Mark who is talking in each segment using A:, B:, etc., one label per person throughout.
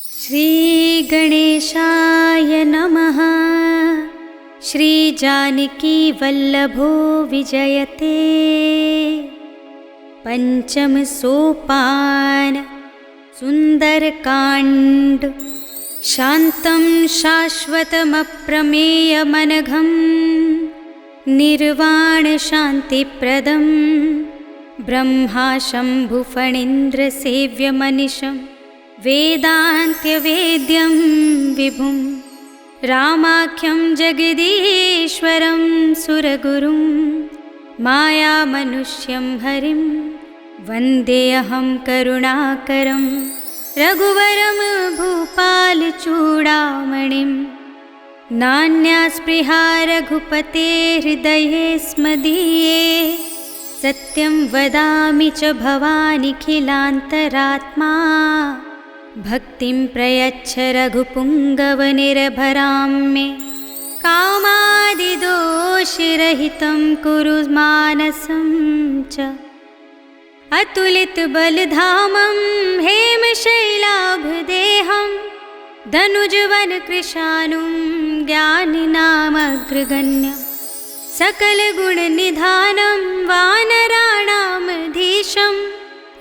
A: श्री गणेशाय नमः। श्री जानकी वल्लभो विजयते। पंचम सोपान सुंदरकांड। शांतं शाश्वतमप्रमेयमनघं निर्वाण शांतिप्रदं ब्रह्मा शंभुफणीन्द्र सेव्यमनिशं वेदान्त्यवेद्यं विभुं रामाख्यं जगदीश्वरं सुरगुरुं मायामनुष्यं हरिं वन्देऽहं करुणाकरं रघुवरं भूपालचूडामणिं। नान्यास्पृहा रघुपते हृदये स्मदीये सत्यं वदामि च भवानिखिलान्तरात्मा। भक्तिं प्रयच्छ रघुपुङ्गवनिर्भरां मे कामादिदोषरहितं कुरु मानसं च। अतुलितबलधामं हेमशैलाभदेहं धनुजवनकृशानुं ज्ञानिनामग्रगण्यं सकलगुणनिधानं वानराणामधीशं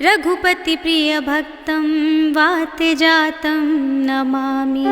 A: रघुपतिप्रियभक्तं वातजातं नमामि।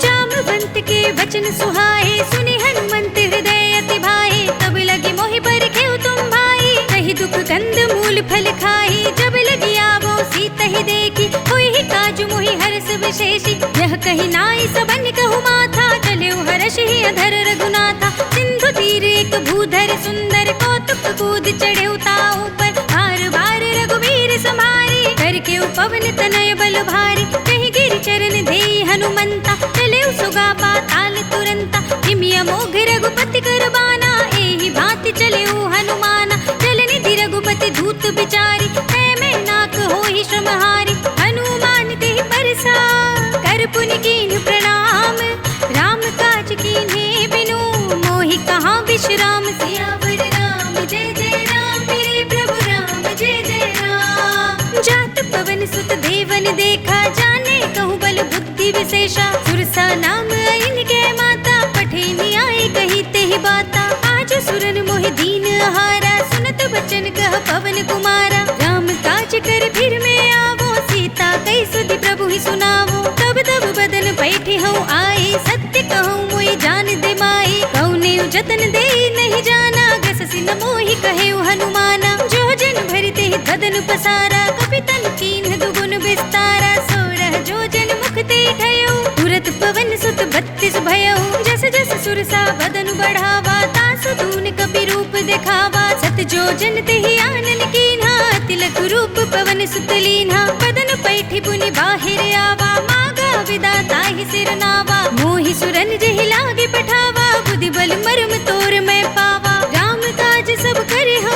A: जामवंत के वचन सुहाए सुनि हनुमंत हृदय अति भाए। तब लगी मोहि बरखेउ तुम भाई कहि दुख कंद मूल फल खाई। जब लगी आवो सीता ही देखी होई ही काजु मोहि हरष विशेषी। यह कही नाई सबन कहु माथा चलेउ हर्षि ही अधर रघुनाथा। सिंधु तीर एक भूधर सुंदर कौतुक कूद चढ़ेउ ताऊ पर। बार बार रघुवीर समारी करके पवन तनय बल भारी। कहीं गिर चरण देई हनुमंता चलेउ सुगा पाताल तुरंता। हिमिय मोघ रघुपति करबाना एहि भांति चलेउ हनुमाना। चल निधि रघुपति धूत बिचारी है मैं नाक होहि श्रमहारी। हनुमान तेहि परसा कर पुनि कीन्ह प्रणाम। राम काज कीन्हे बिनु मोहि कहाँ विश्राम। सियावर राम जय जय राम मेरे प्रभु राम जय जय राम। जात पवन सुत देवन देखा जाने कहूँ बल बुद्धि विशेषा। सुरसा नाम इनके माता पठे नियाय कही तेहि बाता। आज सुरन मोहि दीन आहारा सुनत बचन कह पवन कुमारा। राम काज कर फिर में आवो सीता कई सुधि प्रभु ही सुनावो। तब तब बदन बैठे हूँ आए सत्य कहूँ मोहि जान दे माई। कौने जतन दे नहीं जाना गस सिन मोहि कहे हनुमाना। जो जन भरते ही बदन पसारा कपितन कीन्ह दुगुन विस्तारा। सोरह जो जन मुख ते ठयो तुरत पवन सुत 32 भयउ। जस जस सुरसा बदन बढ़ावा तासु दून कपि रूप दिखावा। सत जो जन ते ही आनन कीन्हा तिलक रूप पवन सुत लीन्हा। बदन पैठी पुनि बाहिर आवा मागा विदाता ही सिर नावा। मोहि सुरन जहि लागे पठावा बुद्धि बल मर्म तोर मैं पावा। राम काज सब करे हो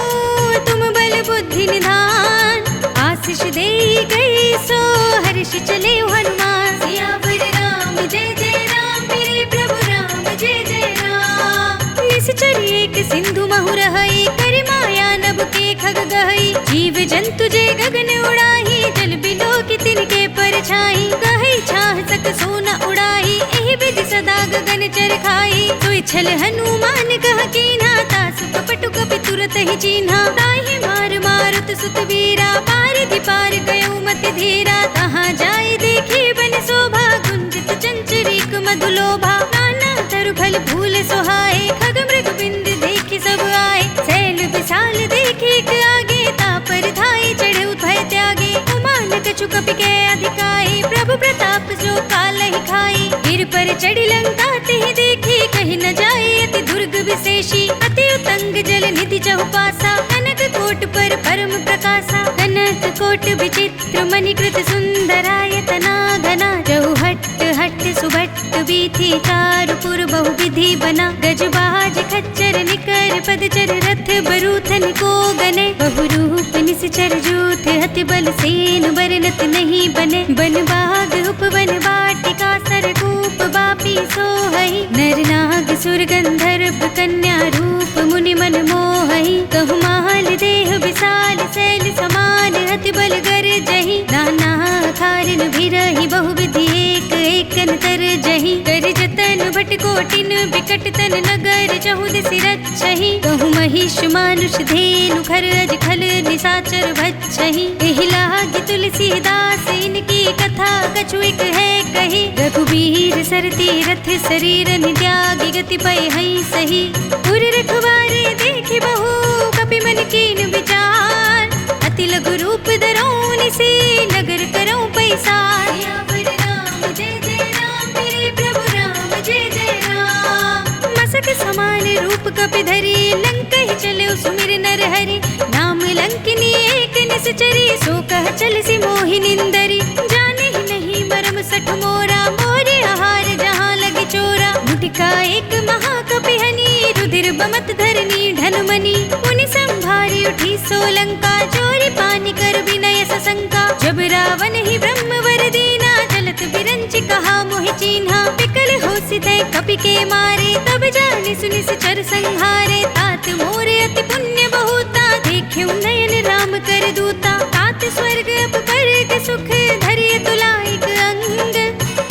A: तुम बल बुद्धि निधान। आशीष दे गई सो हर्ष चले हनुमान। सियावर राम जय जय राम मेरे प्रभु राम जय जय राम। निश्चर एक सिंधु महु रहई कर माया नभ के खग गहई। जीव जंतु जय गगन उड़ाही जल बिलो की तिनके परछाई। गहई छाह सक सोना उड़ाही एहि विधि सदा गगन चर खाई। सोई छल हनुमान कह कीन्हा तासु कपटु कपि तुरत ही चीन्हा। ताहि मार मारुत सुत वीरा पारिधि पार गयो मति धीरा। तहाँ जाय देखी बन शोभा गुंजित चंचरीक मधुलोभा। नाना तरु फल फूल सुहाए खग मृग बिंद देखी सब आए। सैल विशाल देखी एक आगे तापर धाई चढ़े भय त्यागे। उमान कछु कपि के अधिकाई प्रभु प्रताप जो काल ही खाई। गिर पर चढ़ी लंका तेहि देखी कहीं न जाए अति दुर्ग विशेषी। अति उतंग जल निधि चहुपासा कनक कोट पर परम प्रकाशा। कनक कोट विचित्र मणिकृत सुंदरायतना घना। जहु हट हट सुभट बीथी चारुपुर बहु विधि बना। गजबाज खच्चर निकर पदचर रथ बरूथन को गने। बहुरूप निश्चर जूथ हति बल सेन बरनत नहीं बने। बन बाग उपवन वाटिका सरकूप बापी सोहई। नर नाग असुर गंधर्व कन्या रूप मुनि मन मोहहि, कहु माल देह विशाल शैल समान अति बल गर जहि। नाना खारिन भिरहि बहुविधि एक एकन तर जहि, कर जतन भट कोटिन बिकट तन नगर चहु दिस रक्षहि। कहु महिष मानुष धेनु खर अज खल निशाचर भक्षहि, एहि लागी तुलसीदास इनकी कथा कछु एक है कही। रघुबीर सरती रथ शरीर नित्यागी गति पय हई सही, उर रखवारे देखि बहु कपि मन कीन विचार। अति लघु रूप धरौं से नगर करौं पैसार। सियावर राम जय जय राम, मेरे प्रभु राम जय जय राम। मसक समान रूप कपि धरी, लंकहि चले सुमिर नर हरि। नाम लंकिनी एक निश्चरी, सो कह चल सी मोहि निंदरी। जाने ही नहीं मरम सठ मोरा, मोरे आहार जहाँ लगे चोरा। मुटिका एक महाकपि हनी, रुधिर बमत धरनी ढनमनी। मुनि संभारी उठी सोलंका, चोरी पानी कर विनय सशंका। जब रावण ही ब्रह्म वर दीना, चलत बिरंच कहा मोहि चीन्हा। विकल होसित कपि के मारे, तब जाने सुनि चर संहारे। तात मोरे अति पुण्य बहुता, देख्यउ नयन राम कर दूता। तात स्वर्ग अपवर्ग सुख, धरिय तुलाइक अंग।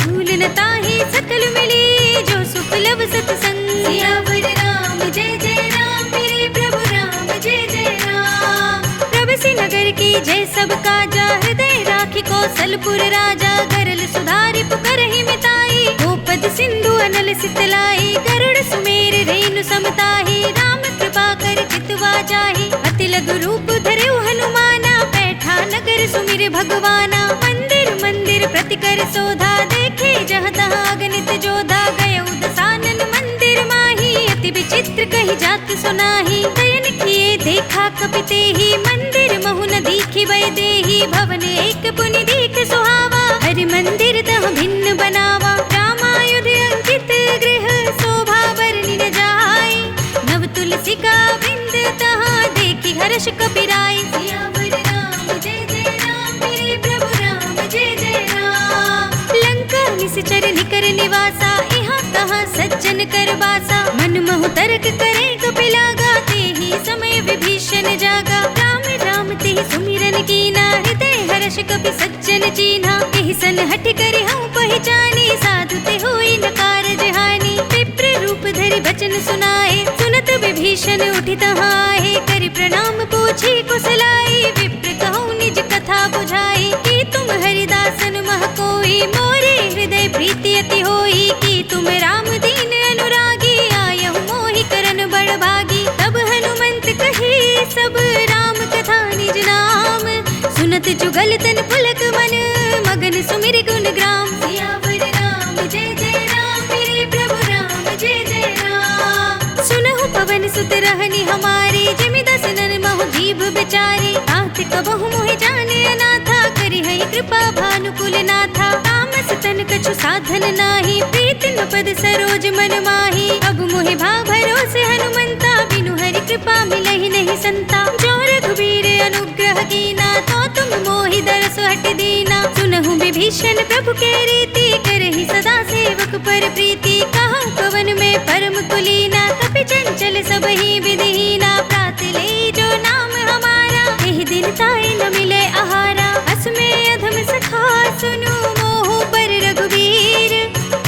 A: भूल न ताहि सकल मिली, जो सुख लव सतसंग। सियावर राम जय जय राम, मेरे प्रभु राम जय जय राम। प्रभसि नगर की जय सब काजा, हृदय राखि कौशलपुर राजा। गरल सुधारि पुकारहि मिताई, गोपद सिंधु अनल सितलाई। गरुड़ सुमेर रेणु समताहि, राम कृपा कर चितवा जाहि। अति लघु रूप धरऊ हनुमाना, बैठा नगर सुमिर भगवाना। मंदिर मंदिर प्रति कर शोधा, देखे जहाँ तहाँ अगणित जोधा। गयउ दसानन मंदिर माही, अति विचित्र कही जात सुनाही। शयन किए देखा कपि तेहि, मंदिर महु न दीखि वै देहि। भवन एक पुनि दीख सुहावा, हरि मंदिर तह भिन्न बनावा। रामायुध अंकित गृह, शोभा बरनि न जाय। नव तुलसी का वृंद तहाँ, देखि हर्ष कपि राय। सियावर राम जय जय राम, मेरे प्रभु राम जय जय राम। लंका निश्चर निकर निवासा, यहाँ कहाँ सज्जन कर बासा। मन महु तर्क करे कपि लागा, तेहि समय विभीषण जागा। राम राम तेहि सुमिरन कीना, हृदय हर्ष कपि सज्जन चीन्हा। एहि सन हठि करि हऊँ पहिचानी, साधु ते होई न कारज हानि। विप्र रूप धरि बचन सुनाए, सुनत विभीषण उठि तहाँ आए। करि प्रणाम पूछी कुशलाई, विप्र कहूँ निज कथा बुझाई। कि तुम हरिदासन मह कोई, मोरे हृदय प्रीति अति होई। कि तुम राम दीन अनुरागी, आयहु मोहि करन बड़ भागी। तब हनुमंत कही सब राम कथा निज नाम। सुनत जुगल तन पुलक मन, मगन सुमिर गुण ग्राम। सियावर राम जय जय राम, मेरे प्रभु राम जय जय राम। सुनहु पवन सुत रहनि हमारे, जिमि दसनन महु जीभ बिचारे। तात कबहु मोहि जाने अनाथा, करि हई कृपा भानुकुल नाथा। तामस तन कछु साधन नाही, प्रीति न पद सरोज मन माही। अब मोहि भा भरोसे हनुमंता, बिनु हरि कृपा मिलहि नहीं संता। जो रघुबीर अनुग्रह कीना, तो तुम मोहि दरस हट दीना। सुनहु विभीषण प्रभु के रीति, करहि सदा सेवक पर प्रीति। कहूँ पवन में परम कुलीना, कपि चंचल सब ही विधिहीना। प्रात ले जो नाम हमारा, एहि दिन ताई न मिले आहारा। अस में अधम सखा सुनु, मोहु पर रघुबीर।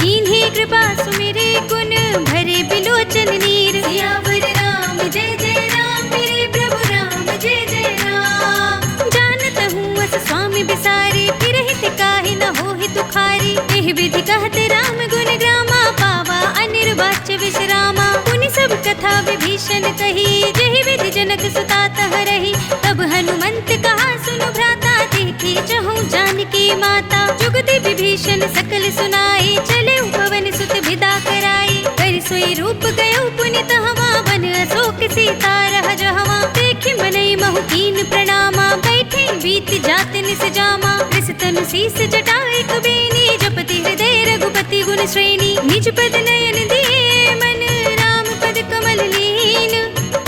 A: इन्हीं कृपा सुमिरे गुण, भरे बिलोचन नीर। सियावर राम जय जय राम, मेरे प्रभु राम जय जय राम। जानत हूँ अस स्वामी बिसारे, फिरहित काहि न होहि तुखारी। एहि विधि कहते राम गुण ग्रामा, पावा अनिर्वाच्य विश्रामा। पुनि सब कथा विभीषण कही, जेहि विधि जनक सुता तह रही। तब हनुमंत कहा सुनु भ्राता, देखी चहु जानकी माता। जुगति विभीषण सकल सुनाई, चले पवन सुत विदा कराई। कर सोई रूप गयो पुनि तहवा, बन अशोक सीता रह जहवा। देखि मनई महु कीन प्रणामा, बैठे बीत जात निस जामा। कृष तनु शीस जटाई कुबेनी, जपति हृदय रघुपति गुण श्रेणी। निज पद नयन दिए मन, राम पद कमल लीन।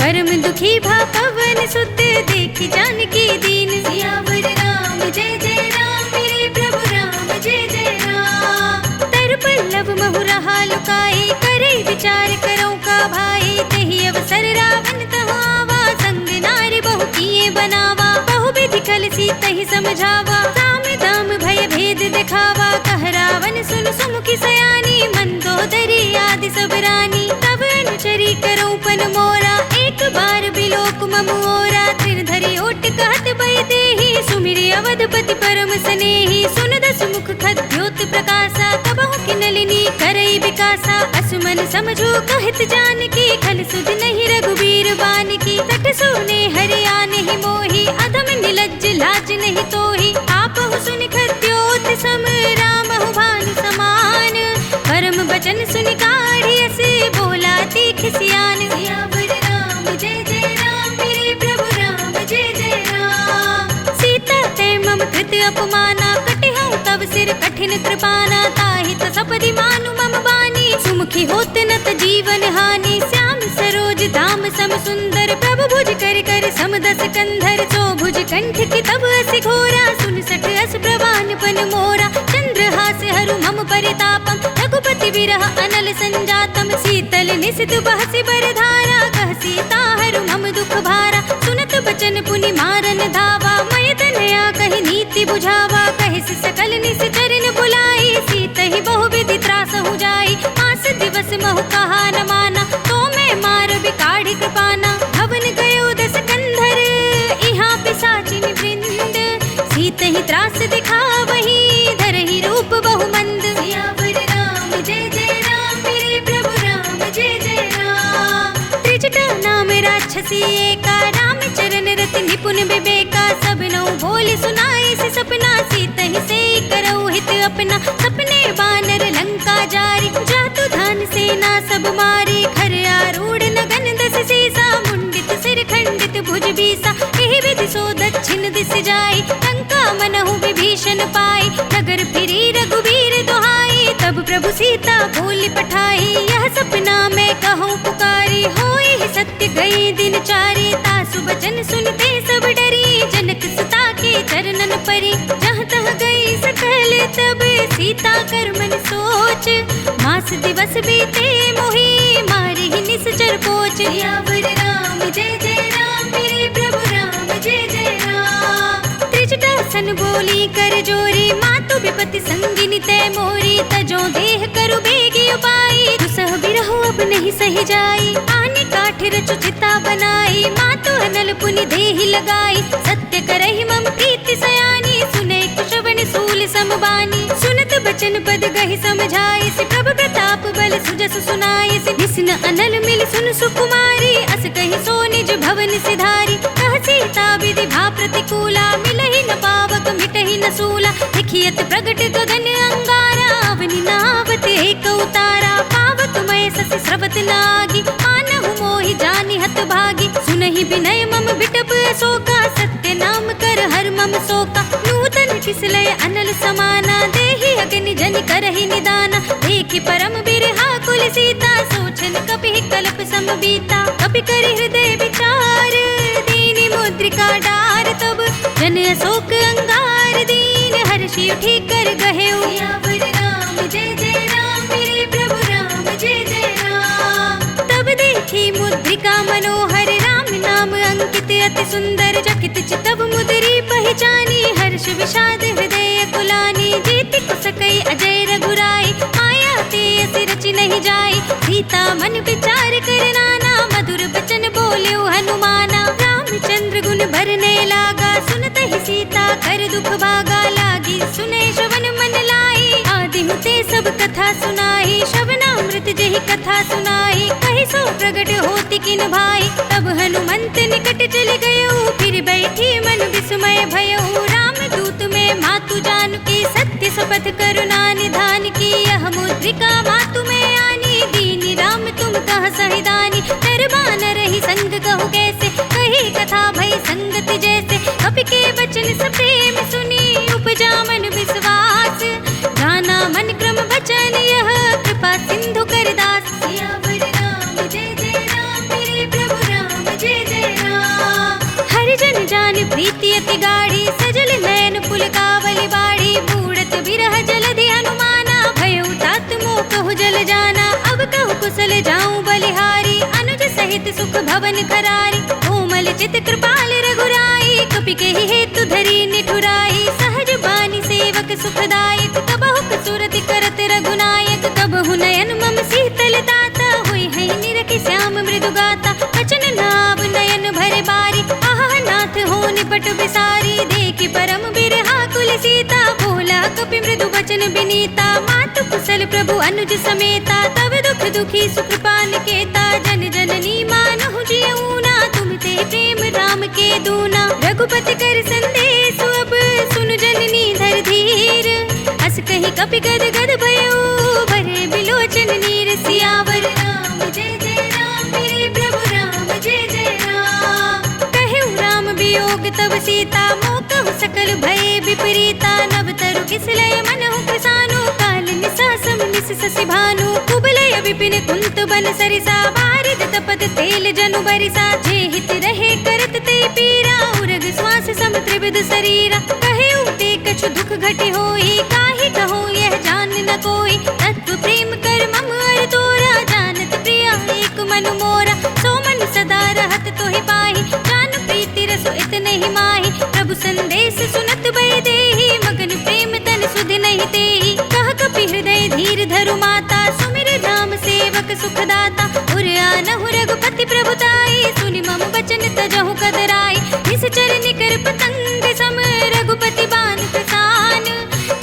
A: परम दुखी भा पवन सुत, देखि जानकी दीन। सियावर राम जय जय राम, मेरे प्रभु राम जय जय राम। तर पल्लव महु रहा लुकाई, करे विचार कर बुझावा, साम दाम भय भेद दिखावा, कह रावण सुन सुमुखी सयानी, मंदोदरी आदि सब रानी, तब अनुचरी करो पन मोरा, एक बार बिलोक मम ओरा, तृण धरि ओट कहत भय देहि, सुमिरि अवधपति परम स्नेही, सुन दस मुख खद्योत प्रकाशा, कबहु कि नलिनी करई विकासा, असुमन समझो कहत जानकी, खल सुध नहीं रघुबीर बानकी, तट सोने हरिया नहीं मोही, अधम निलज्ज लाज नहीं तोही, आपहु सुनि खद्योत सम, रामहु भानु समान, परम बचन सुनि काढ़ी असे, बोला तीख सियान, सियावर राम जय जय राम, मेरे प्रभु राम जय जय राम, सीता ते मम कृत अपमाना, कटिहउँ तब सिर कठिन कृपाना, ताहि त सपदि मानु मम बानी, सुमुखी होत न त जीवन हानि, श्याम सरोज धाम सम सुंदर, प्रभु भुज कर कर सम दस कंधर, सो भुज कंठ की तब असि घोरा, सुन सठ अस प्रवान पन मोरा, चंद्रहास हरु मम परितापम, रघुपति विरह अनल संजातम, शीतल निसित बहसि बरधारा, कह सीता हरु मम दुख भारा, सुनत बचन पुनि मारन धावा, मय तनया कहि नीति बुझावा, कहि सकल निस चरण बुलाई, सीतहि बहु विधि त्रास हो जाई, मास दिवस महु कहा न माना, तो मैं मार बिकाढ़ी कृपाना, भवन गयो दस कंधर, इहाँ पिशाचिन वृंद, सीतहि त्रास दिखावही, धरहि रूप बहु मंद, सियावर राम जय जय राम, मेरे प्रभु राम जय जय राम, त्रिजटा नाम राक्षसी एका, राम चरण रति निपुण विवेका, सब नौ बोल सुनाए से सपना, सीतहि से करौ हित अपना, सपने बानर लंका जारी, जातु धान सेना सब मारी, खर आरूढ़ नगन दस सीसा, मुंडित सिर खंडित भुज बीसा, एहि विधि सो दक्षिण दिस जाई, लंका मनहु विभीषण पाई, नगर फिरी रघुबीर दुहाई, तब प्रभु सीता बोली पठाई, यह सपना मैं कहूँ पुकारी, होई ही सत्य गई दिन चारी, तासु बचन सुनते सब डरी, जनक सुता के चरणन परी, जहाँ तह गई सकल तब सीता कर मन सोच, मास दिवस बीते मोही, मारे ही निश्चर पोच, सियावर राम जय जय राम, मेरे प्रभु राम जय जय राम, त्रिजटा सन बोली कर जोरी, मातु विपति संगिनी तै मोरी, तजो देह करु बेगी उपाई, दुसह बिरहु अब नहीं सही जाई, आने काठ रचु चिता बनाई, मातु अनल पुनि देहि लगाई, सत्य करहि मम प्रीति सयानी, सुने कुशवन सूल समबानी, सुनत बचन पद गहि समझाई, सि प्रभु प्रताप बल सुजस सुनाई, सि निस्न अनल मिल सुन सुकुमारी, अस कहि सो निज भवन सिधारी, कह सीता विधि भा प्रतिकूला, मिलहि न पावक मिटहि न सूला, देखियत प्रगट गगन अंगारा, अवनि नावत एक उतारा, पावक मय ससि स्रवत लागी, मानहु मोहि जानि हत भागी, सुनहि विनय मम बिटप अशोका, सत्य नाम कर हर मम शोका, नूतन किसलय अनल समाना, देहि अग्नि जनि करहि निदाना, देखि परम बिरहा कुल सीता, सोचन कपि कल्प सम बीता, कपि करि हृदय विचार, दीनि मुद्रिका डार, तब जन अशोक अंगार, दीन हर्षि उठी कर गहेउ, सियावर राम जय जय राम, मेरे प्रभु राम जय जय राम, तब देखी मुद्रिका मनोहर, राम नाम अंकित अति सुंदर, चकित चितव मुद्री पहचानी, हर्ष विषाद हृदय कुलानी, जीत कुसकई अजय रघुराई, माया ते असि रचि नहीं जाई, सीता मन विचार कर नाना, मधुर बचन बोल्यो हनुमाना, रामचंद्र गुण भरने लागा, सुनत ही सीता कर दुख भागा, लागी सुने श्रवण मन लाई, आदि हुते सब कथा सुनाई, श्रवणामृत जेहि कथा सुनाई, कहि सो प्रगट होति किन भाई, तब हनुमंत निकट चल गयो, फिर बैठी मन विस्मय भयो, राम दूत में मातु जानकी, सत्य शपथ करुणा निधान की, यह मुद्रिका मातु में आनी, दीनी राम तुम कह सहिदानी, दरबान रही संग कहु कैसे, कही कथा भई संगति जैसे, कपि के बचन सप्रेम सुनी, उपजा मन विश्वास, जाना मन क्रम बचन यह, कृपा सिंधु कर दास, सियावर राम जय जय राम, मेरे प्रभु राम जय जय राम, हरि जन जान प्रीति अति गाढ़ी, सजल नयन पुलकावली बाड़ी, बूढ़त बिरह जलधि हनुमाना, भयो तात मोह कहु जल जाना, अब कहु कुशल जाऊं बलिहारी, अनुज सहित सुख भवन करारी, कोमल चित कृपाल रघुराई, कपि के हेतु धरी निठुराई, सुखदायक, कबहु कसुरत करत रघुनायक। कबहु नयन मम शीतल दाता, हुई है निरखि श्याम मृदु गाता। बचन नाभ नयन भरे बारी, आहा नाथ हो निपट बिसारी। देखि परम बिरहा कुल सीता, बोला कपि मृदु बचन बिनीता। मातु कुशल प्रभु अनुज समेता, तब दुख दुखी सुकृपा निकेता। जन जननी मानहु जियऊना, तुम ते प्रेम राम के दूना। रघुपति कर संदेश अब सुनु जननी धर धीर। अस कहि कपि गद गद भयऊ, भरे बिलोचन नीर। सियावर राम जय जय राम, मेरे प्रभु राम जय जय राम। कहु राम वियोग तब सीता, मोकहु सकल भय विपरीता। नव तरु किसलय मनहु कृसानु, काल निसा सम निस ससि भानु। कुबलय विपिन कुंत बन सरिसा, बारिद तपत तेल जनु बरिसा। जे हित रहे करत ते पीरा, उरग श्वास सम त्रिविध शरीरा। कहेउ ते कछु दुख घटे होई, काहि कहो यह जान न कोई। तत्व प्रेम कर मम अर तोरा, जानत प्रिया एक मन मोरा। सो मन सदा रहत तोहि पाहि, जान प्रीति रसो इत नहीं माहि। प्रभु संदेश सुनत भय देहि, मगन प्रेम तन सुधि नहीं तेहि। कह कपि हृदय धीर धरु माता, सुमिर राम सेवक सुखदाता। उर आनहु रघुपति प्रभुताई, सुनि मम बचन तजहु कदराई। निश्चर निकर पतंग सम, रघुपति बान प्रसान।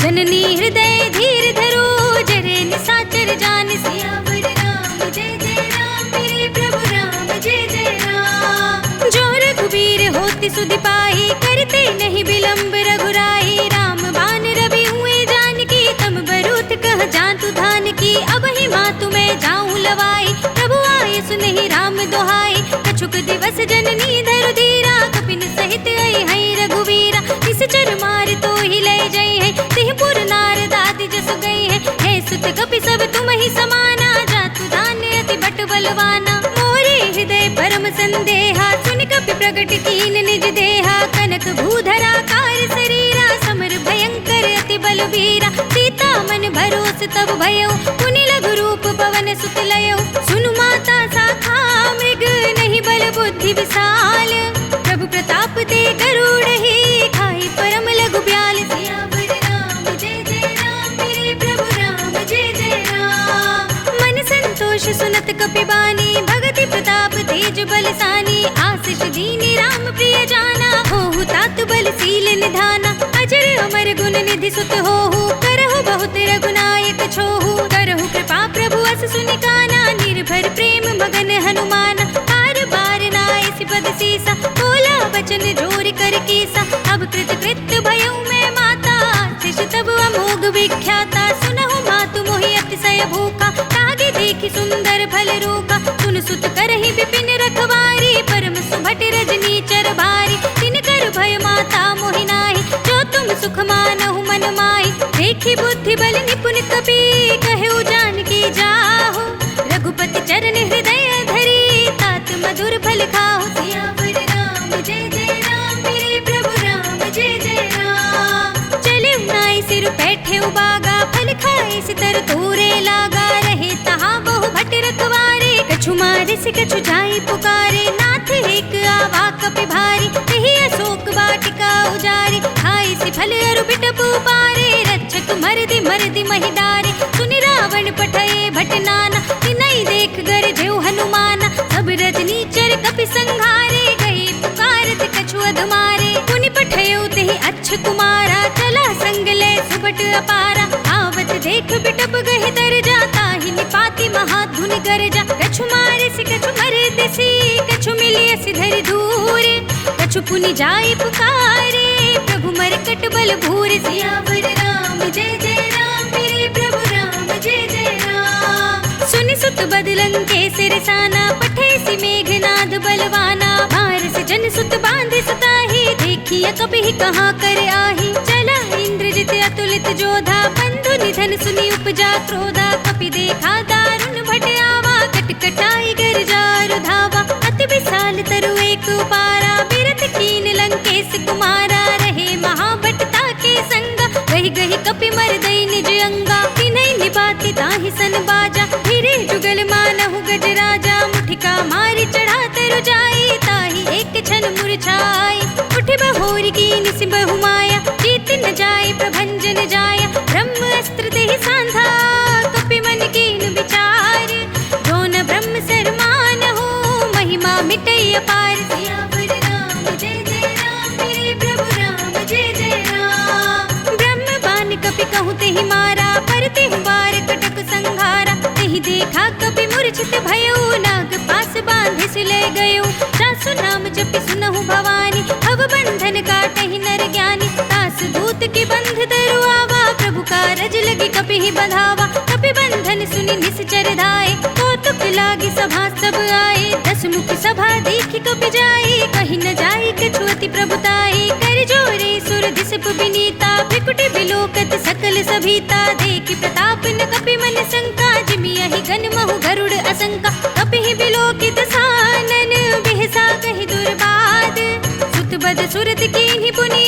A: जननी हृदय धीर धरो, जरे निसाचर जान। सियावर राम जय जय राम, मेरे प्रभु राम जय जय राम। जो रघुबीर होति सुधि पाहि, करते नहीं विलंब रघुराई। राम बान रवि हुए जानकी, तम बरूथ कह जातु धान की। अब ही मातु मैं जाऊं लवाई, प्रभु आये सुनहि राम दोहाई। कछुक दिवस जननी धरु धीरा, कपिन सहित आई है रघुवीरा। निश्चर मार तो ही ले जई है, तिहपुर नारद आदि जस गई है। हे सुत कपि सब तुम ही समाना, जातु धान्य अति बट बलवाना। मोरे हृदय परम संदेहा, सुनि कपि प्रगट कीन निज देहा। कनक भूधरा कार शरीरा, समर भयंकर अति बलवीरा। सीता मन भरोस तब भयऊ, पुनि लघु रूप पवन सुत लयऊ। सुनु माता साखा मृग, नहीं बल बुद्धि विशाल। प्रभु प्रताप ते गरुड़हि, खाई परम लघु ब्याल। सियावर राम जय जय राम, मेरे प्रभु राम जय जय राम। मन संतोष सुनत कपि बानी, भगति प्रताप तेज बलसानी। आशीष दीनी राम प्रिय जाना, होहु तात बल सील निधाना। अजर अमर गुण निधि सुत होहु, करहु बहुत रघुनायक छोहु। करहु कृपा प्रभु अस सुनिकाना, निर्भर प्रेम मगन हनुमाना। बार बार नाइ पद सीसा, बोला बचन जोर कर कीसा। अब कृत कृत्य भयऊ मैं माता, शिष तब अमोघ विख्याता। सुनहु मातु मोहि अतिशय भूखा, तागे देखि सुंदर फल रूखा। सुन सुत करहि विपिन रखवारी, परम सुभट रजनी चर भारी। तिनकर भय माता मोहि नाहि, जो तुम सुख मानहु मन माहि। देखि बुद्धि बल निपुण कपि, कहु जानकी जाहु। रघुपति चरण हृदय धरी, तात मधुर फल खाहु। सियावर राम जय जय राम, मेरे प्रभु राम जय जय राम। चले नाई सिर बैठे उबागा, फल खाए सितर तोरे लागा। रहे तहाँ बहु भट रखवारे, कछु मारे से कछु जाई पुकारे। नाथ एक आवा कपि भारी, तेहि अशोक वाटिका उजारे। खाई सि फल अरु बिटप पारे, रक्षक मरदि मरदि महि डारे। सुनि रावण पठए भट नाना, तिनहि देख गरजेउ हनुमाना। सब रजनी चर कपि संघारे, गए पुकारत कछु अधमारे। पुनि पठएउ तेहि अच्छ कुमारा, चला संग ले सुभट अपारा। आवत देख बिटप गहि दरजा, ताहि निपाति महाधुन गरजा। कछु मारे से कछु मरे दिसी, कछु मिलिय सिधर दूर। कछु पुनि जाई पुकारे, प्रभु मरकट बल भूर। सियावर राम जय जय राम, मेरे प्रभु राम जय जय राम। सुनि सुत बदलंग के सिरसाना, पठे सि मेघनाद बलवाना। भार से जन सुत बांधे सुताही, देखिए कपि कहाँ कर आही। चला इंद्रजित अतुलित जोधा, बंधु निधन सुनि उपजा क्रोधा। कपि देखा दारुण भट आवा, कटकटाई गरजार धावा। अति विशाल तरु एक उपारा, बिरथ कीन लंकेश कुमारा। रहे महाभटता के संगा, गहि गहि कपि मरदई निज अंगा। तिन्हि निपाति ताहि सन बाजा, धीरे जुगल मानहु गजराजा। मुठिका मारी चढ़ा तरु जाई, ताहि एक क्षण मुरझाई। उठ बहोरी कीन सिंह बहु माया, जीत न जाय प्रभंजन जाया। निस ले गयो। जासु नाम जपि सुनहु भवानी, भव बंधन काटहि नर ज्ञानी। दास दूत की बंध धरु आवा, प्रभु कारज लगी कपिहि बंधावा। कपि बंधन सुनि निश्चर धाये, कौतुक लागी सभा सब आए। दस मुख सभा देखि कपि जाए, कहि न जाए कछु अति प्रभुताई। कर जोरे सुर दिसप विनीता, भ्रिकुटि बिलोकत सकल सभीता। देखि प्रताप न कपि मन शंका, जिमियहि गन महु गरुड़ असंका। कपिहि बिलोकित सानन, बिहसा कहि दुर्बाद। सुत बद सुरत कीन्हि पुनि,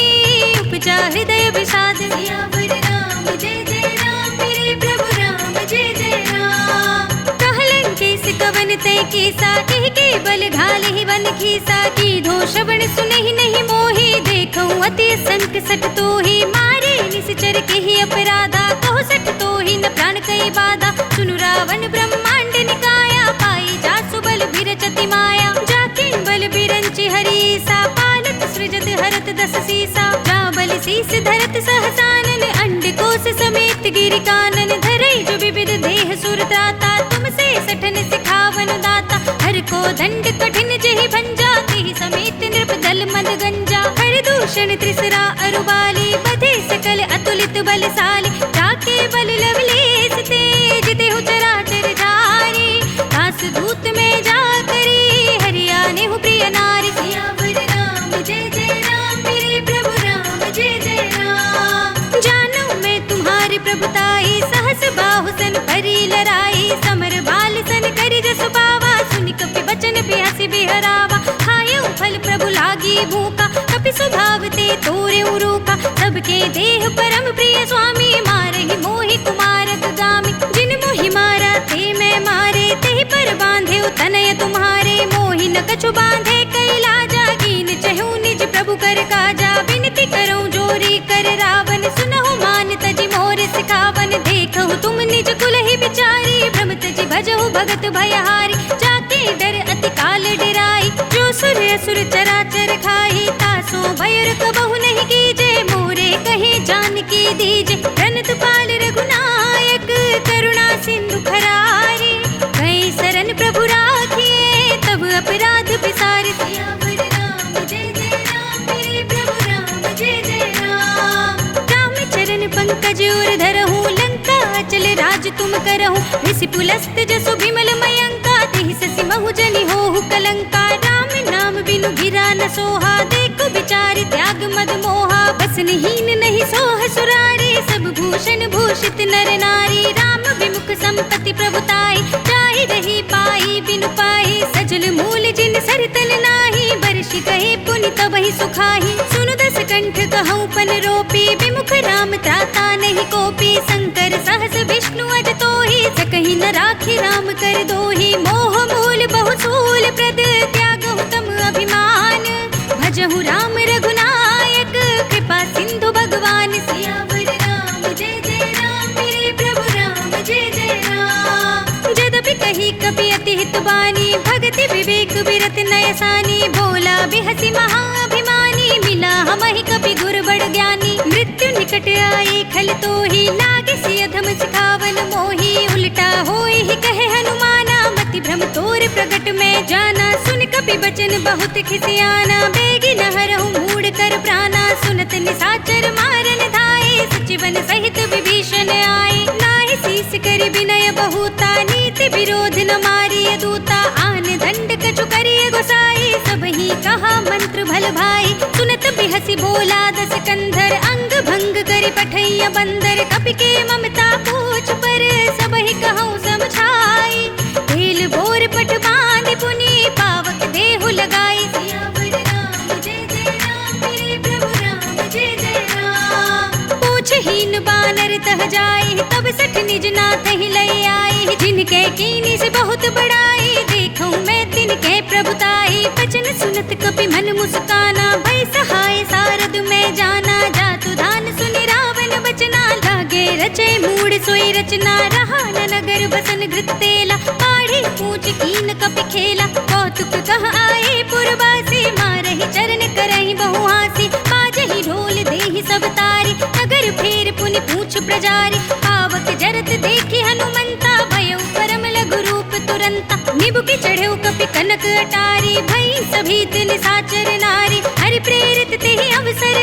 A: उपजा हृदय विषाद। सियावर राम जय जय राम, मेरे प्रभु राम जय जय राम। कहलन केस कवन तय केसा, कह के बल घालहि वन खीसा। कीधो श्रवण सुनहि नहीं मोहि, देखऊं अति संक सठ तोहि। मारे निश्चर केहि अपराधा, कहो सठ तोहि न प्राण कई बाधा। सुनु रावण ब्रह्मांड निकाया, पाई जासु बल बिरचति माया। जाकिन बल बिरंचि हरीसा, पालत सृजत हरत दस सीसा। जा बल शीस धरत सहसानन, अंड कोश समेत गिरि कानन। धरई जो विविध देह सुर त्राता, तुमसे सठन सिखावन दाता। हर को दंड कठिन जेहि भंजा, तेहि समेत नृप दल मद गंजा। हर दूषण त्रिसरा अरुबाली, बधे सकल अतुलित बलशाली। जाके बल लवलेस तेज, देहु चराचर झारी। दास दूत में जा करी, हरियाने हु प्रिय नारी। सियावर राम जय जय राम, मेरे प्रभु राम जय जय राम। जानू मैं तुम्हारी प्रभुताई, सहस बाहु सन परी लराई। समर बाल सन करि जसु पावा, सुनि कपि बचन बिहसि बिहरावा। खायउ फल प्रभु लागी भूखा, कपि स्वभाव ते तोरे उरूका। सबके देह परम प्रिय स्वामी, मारहि मोहि कुमारक गामी। जिन मोहि मारा ते मैं मारे, तेहि पर बांधे तनय तुम्हारे। मोहि न कछु बांधे कैलाजा, कीन चहु निज प्रभु कर काजा। विनती करऊं जोरी कर रावण, सुनहु मान तजि मोर सिखावन। देखहु तुम निज कुलहि बिचारी, भ्रम तजि भजहु भगत भयहारी। जाके डर अति काल डेराई, जो सुर असुर चराचर खाई। तासो भयर कबहु नहीं कीजे, मोरे कहे जानकी दीजे। प्रणत पाल रघुनायक, करुणा सिंधु खरारी। कई शरण प्रभु राखिए, तब अपराध बिसारे। सियावर राम जय जय राम, मेरे प्रभु राम जय जय राम। राम चरण पंकज उर धरहु, लंका अचल राज तुम करहु। ऋषि पुलस्त जसु विमल मयंका, तेहि ससि महु जनि होहु कलंका। राम नाम बिनु गिरा न सोहा, देखो विचार त्याग मद मोहा। बसनहीन नहीं सोह सुरारे, सब भूषण भूषित नर नारी। राम विमुख संपत्ति प्रभुताई, जाहि रही पाई बिनु पाई। सजल मूल जिन सरतल नाही, बरषि कहे पुनि तबहि सुखाही। सुनु दस कंठ कहऊं पन रोपी, विमुख राम त्राता नहीं कोपी। शंकर सहस विष्णु अज तोहि, सकहि न राखी राम कर दोहि। मोह मूल बहु सूल प्रद, त्यागहु तम अभिमान। भजहु राम रघुनायक, कृपा सिंधु भगवान। सियावर राम जय जय राम, मेरे प्रभु राम जय जय राम। जदपि कही कपि अति हित बानी, भगति विवेक बिरत नयसानी। भोला बिहसि महाअभिमानी, मिला हमहि कपि गुर बड़ ज्ञानी। मृत्यु निकट आए खल तोहि, लागे सिय धम सिखावन मोहि। उल्टा होई ही कहे हनुमाना, मति भ्रम तोर प्रगट में जाना। सुन कपि बचन बहुत खिसियाना, बेगी न हरहु मूढ़ कर प्राणा। सुनत निसाचर मारन धाये, सचिवन सहित विभीषण आए। नाहि शीस करि विनय बहुता, नीति विरोध न मारिय दूता। आन दंड कछु करिय गोसाई, सबहि कहा मंत्र भल भाई। सुनत बिहसि बोला दस कंधर, अंग भंग करि पठैया बंदर। कपि के ममता पूछ पर, सबहि कहऊं समझाई। तेल बोर पट बांधि पुनि, पावक देहु लगाई। सियावर राम जय जय राम, मेरे प्रभु राम जय जय राम। पूछहीन बानर तह जाए, तब सठ निज नाथ ही लय आए। जिनके कीनी से बहुत बड़ाई, देखूं मैं तिनके प्रभुताई। बचन सुनत कपि मन मुस्काना, भय सहाय सारद में जाना। जातु धान सुनि रावण बचना, लागे रचे मूढ़ सोई रचना। रहा न नगर बसन घृत तेला, पाढ़ी पूछ कीन कपि खेला। कौतुक कह आए पुरवासी, मारहि चरण करहि बहु हासी। बाजहि ढोल देहि सब तारी, नगर फेर पुनि पूछ प्रजारी। पावक जरत देखि हनुमंता, भयउ परम लघु रूप तुरंता। निबु के चढ़े कपि कनक अटारी भई सभी तिन साचर नारी हरि प्रेरित ते अवसर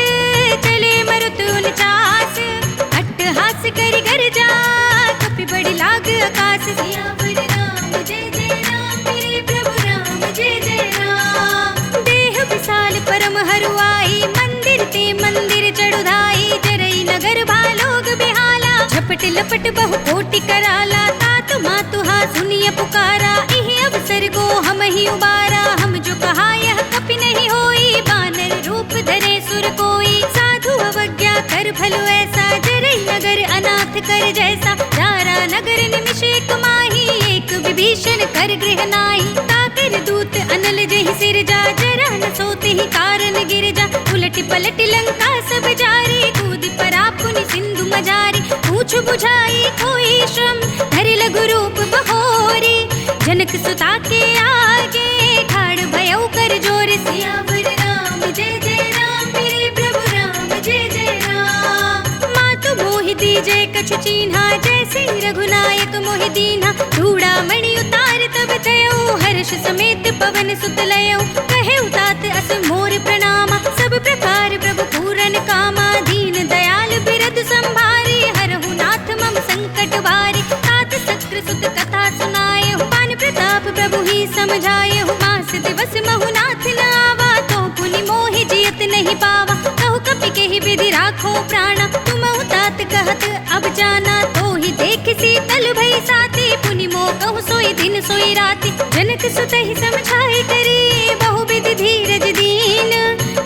A: चले मरुत उनचास अट्टहास करि गर्जा कपि बड़ी लाग आकाश सियावर राम जय जय राम मेरे प्रभु राम जय जय राम देह विशाल परम हरुआई मंदिर ते मंदिर चढ़ुधाई जरई नगर भालोग बिहाला झपट लपट बहु कोटि कराला तात मातु हा सुनिय पुकारा इह अवसर को हम ही उबारा हम जो कहा यह कपि नहीं होई बानर रूप धरे सुर कोई साधु अवज्ञा कर भलो ऐसा जरई नगर अनाथ कर जैसा दारा नगर निमिष एक माही एक विभीषण कर गृह नाई ताकर दूत अनल जहि सिर जा जरा न सोते ही कारण गिर जा उलट पलट लंका सब जारी कूद परा पुनि सिंधु मजारी पूछ बुझाई कोई श्रम धरि लघु रूप बहोरी जनक सुता के आगे ठाड़ भयउ कर जोर सियावर राम जय जय राम मेरे प्रभु राम जय जय राम मातु मोहि दीजे कछु चीन्हा जैसे रघुनायक मोहि दीन्हा धूड़ा मणि उतार तब तयउ हर्ष समेत पवन सुत लयउ कहे उतात अस मोर प्रणामा सब प्रकार प्रभु पूरन कामा दीन दयाल बिरद संभारी हरहु नाथ मम संकट वारी तात सक्र सुत कथा सुनाए पान प्रताप प्रभु ही समझाए मास दिवस महु नाथ न आवा तो पुनि मोहि जियत नहीं पावा कहु कपि के ही विधि राखो प्राणा तुम तात कहत अब जाना तो ही देख शीतल भई साथी पुनि मोह कहु सोई दिन सोई राति जनक सुत ही समझाए करी बहु विधि धीरज दीन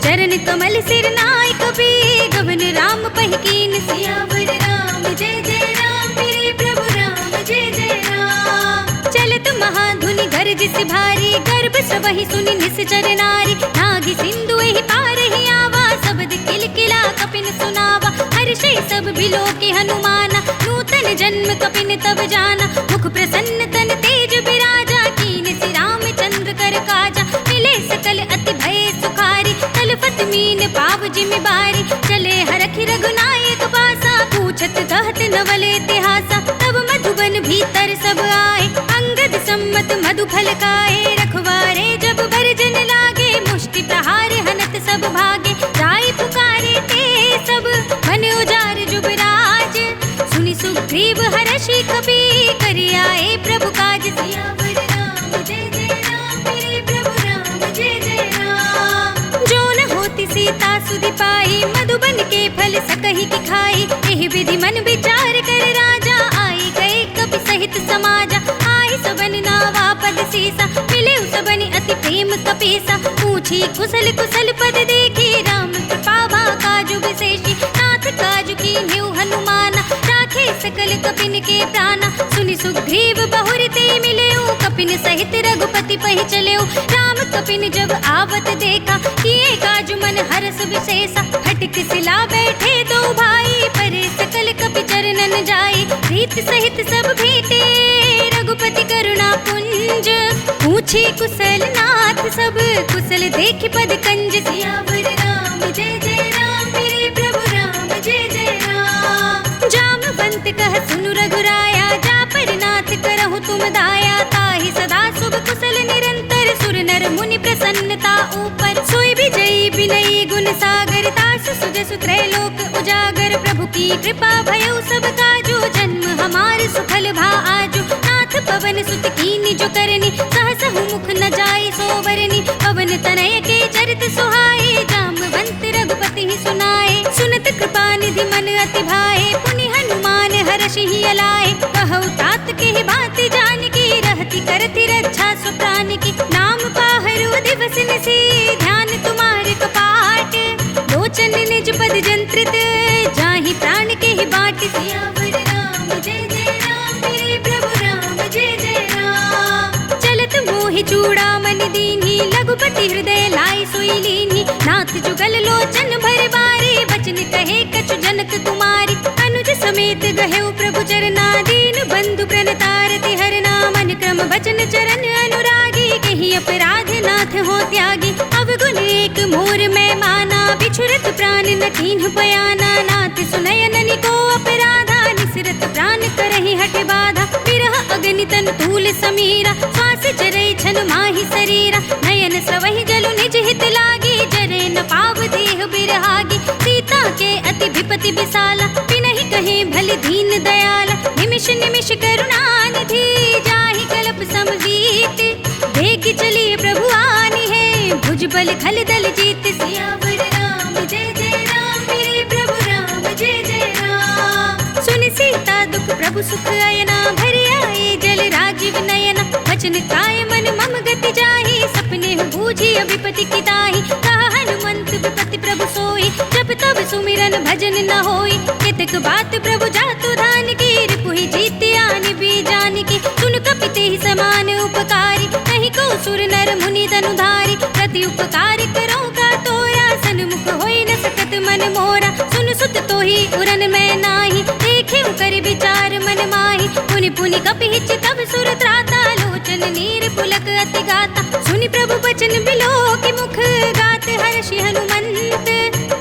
A: चरण कमल सिर नाय कपि गगन राम पहिकीन सियावर राम जय जय राम मेरे प्रभु राम जय जय राम चलत महाधुनि गरज से भारी गर्भ सबहि सुनि निश्चर नारी नागी सिंधु एहि पार ही आवा शब्द किलकिला कपिन सुनावा हर्षे सब बिलो के हनुमाना नूतन जन्म कपिन तब जाना मुख प्रसन्न तन तेज बिराजा कीन श्री रामचंद्र कर काजा मिले सकल अति भय सुखारी तलफत मीन पाव जिमि बारी चले हरखि रघुनायक पासा पूछत कहत नवल इतिहासा तब मधुबन भीतर सब आए अंगद सम्मत मधु फल खाए रखवारे जब भरजन लागे मुष्टि प्रहार हनत सब भागे राय पुकारे ते सब मन उजार जुबराज सुनि सुग्रीव हर्षि कपि करि आए प्रभु काज सियावर राम जय जय राम मेरे प्रभु राम जय जय राम जो न होती सीता सुधि पाई मधुबन के फल सकहि की खाई एहि विधि मन विचार कर राजा आई गए कपि सहित समाजा आई सबन नावा पद सीसा मिले सबनि अति प्रेम कपीसा पूछी कुशल कुशल पद देखी राम कृपा भा काजु विशेषी नाथ काजु की न्यू हनुमाना राखे सकल कपिन के प्राणा सुनि सुग्रीव बहुर ते मिलेउ कपिन सहित रघुपति पहि चलेउ राम कपिन जब आवत देखा किए काजु मन हरस विशेषा हटिक सिला बैठे दो भाई परे सकल कपि चरणन जाई प्रीत सहित सब भेटे रघुपति करुणा पुंज पूछे कुशल नाथ सब कुशल देख पद कंज सियावर राम जय जय राम मेरे प्रभु राम जय जय राम जामवंत कह सुनु रघुराया जा पर नाथ करहु तुम दाया ताहि सदा शुभ कुशल निरंतर सुर नर मुनि प्रसन्नता ऊपर सोई विजयी विनयी गुण सागर तास सुजसु त्रैलोक उजागर प्रभु की कृपा भयउ सब काजो जन्म हमार सुफल भा आजो नाथ पवन सुत कीनि जो करनी सहस मुख न जाय सोवरनी पवन तनय के चरित सुहाए जामवंत रघुपति ही सुनाए सुनत कृपा निधि मन अति भाए पुनि हनुमान हर्षि ही अलाए कहु तात के ही भांति जान की रहती करती रक्षा सुप्राण की नाम पाहरु दिवस निसी ध्यान तुम्हारे कपाट लोचन निज पद जंत्रित जाहि प्राण के ही बाट सियावर राम जय जय राम मेरे प्रभु राम जय जय राम चलत मोहि चूड़ामणि दीन्ही लघुपति हृदय लाई सोई लीन्ही नाथ जुगल लोचन भर बारी बचन कहे कछु जनक कुमारी अनुज समेत गहेउ प्रभु चरना दीन बंधु प्रणतारति हरना मन क्रम बचन चरण अनुरागी कहि अपराध नाथ हो त्यागी अवगुण एक मोर मैं माना बिछुरत प्राण न कीन्ह बयाना नाथ सुनयन को अपराधा निसरत प्राण करहि हट बाधा विरह अग्नि मुनि तनु तूल समीरा, श्वास चरै छन माहि शरीरा, नयन स्रवहि जलु निज हित लागी, जरे न पाव देह बिरहागी, सीता के अति विपति विशाला, बिनहि कहे भल दीन दयाला, निमिष निमिष करुणा निधि, जाहि कल्प समजीत, देख चलिए प्रभु आनी है, भुज बल खल दल जीत, सियावर राम जय जय राम, मेरे प्रभु राम जय जय राम। सुन सीता दुख प्रभु सुख अयना, भरि आए जल राजीव नयना, वचन काय मन मम गति जाहि, सपने हूँ बूझी विपति की ताहि, कहा हनुमंत विपति प्रभु सोई, जब तब सुमिरन भजन न होई, केतक बात प्रभु जातु धान की, रिपुहि जीत आन भी जान की, सुन कपिते ही समान उपकारी, नहीं को सुर नर मुनि तनुधारी, प्रति उपकार करो का तोरा, सन्मुख होई न सकत मन मोरा, सुन सुत तो ही उरन में नाही, देखे कर विचार मन माही, पुनि पुनि कपिहिच तब सुर त्राता, लोचन नीर पुलक अति गाता, सुनि प्रभु बचन बिलो की मुख, गात हर्षि हनुमंत,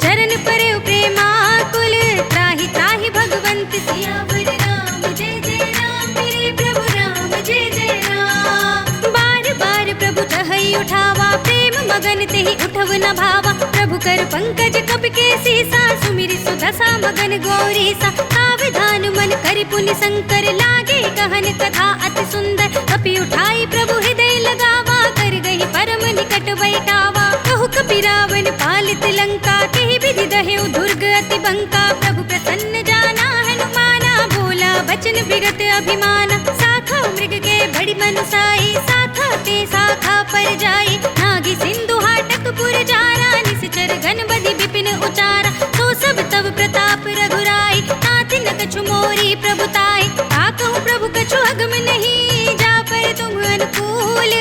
A: चरण परे प्रेमाकुल, त्राहि त्राहि भगवंत, सियावर राम जय जय राम, मेरे प्रभु राम जय जय राम। बार बार प्रभु चहई उठावा, प्रेम मगन तेहि उठव न भावा, प्रभु कर पंकज कपि के सीसा, सुमिरि सुदशा मगन गौरीसा, सावधान मन करि पुनि शंकर, लागे कहन कथा अति सुंदर, कपि उठाई प्रभु हृदय लगावा, कर गही परम निकट बैठावा, कहु कपि रावण पालित लंका, केहि विधि दहेउ दुर्ग अति बंका, प्रभु प्रसन्न जाना हनुमाना, बोला बचन बिगत अभिमाना, साखा मृग के बड़ी मनुसाई, साखा ते साखा पर जाई, नागी सिंधु हाटक पुर जारा, निश्चर गण बधि विपिन उचारा, सो सब तब प्रताप रघुराई, नाथ न कछु मोरी प्रभुताई, ताकहु प्रभु कछु अगम नहीं, जा पर तुम अनुकूल,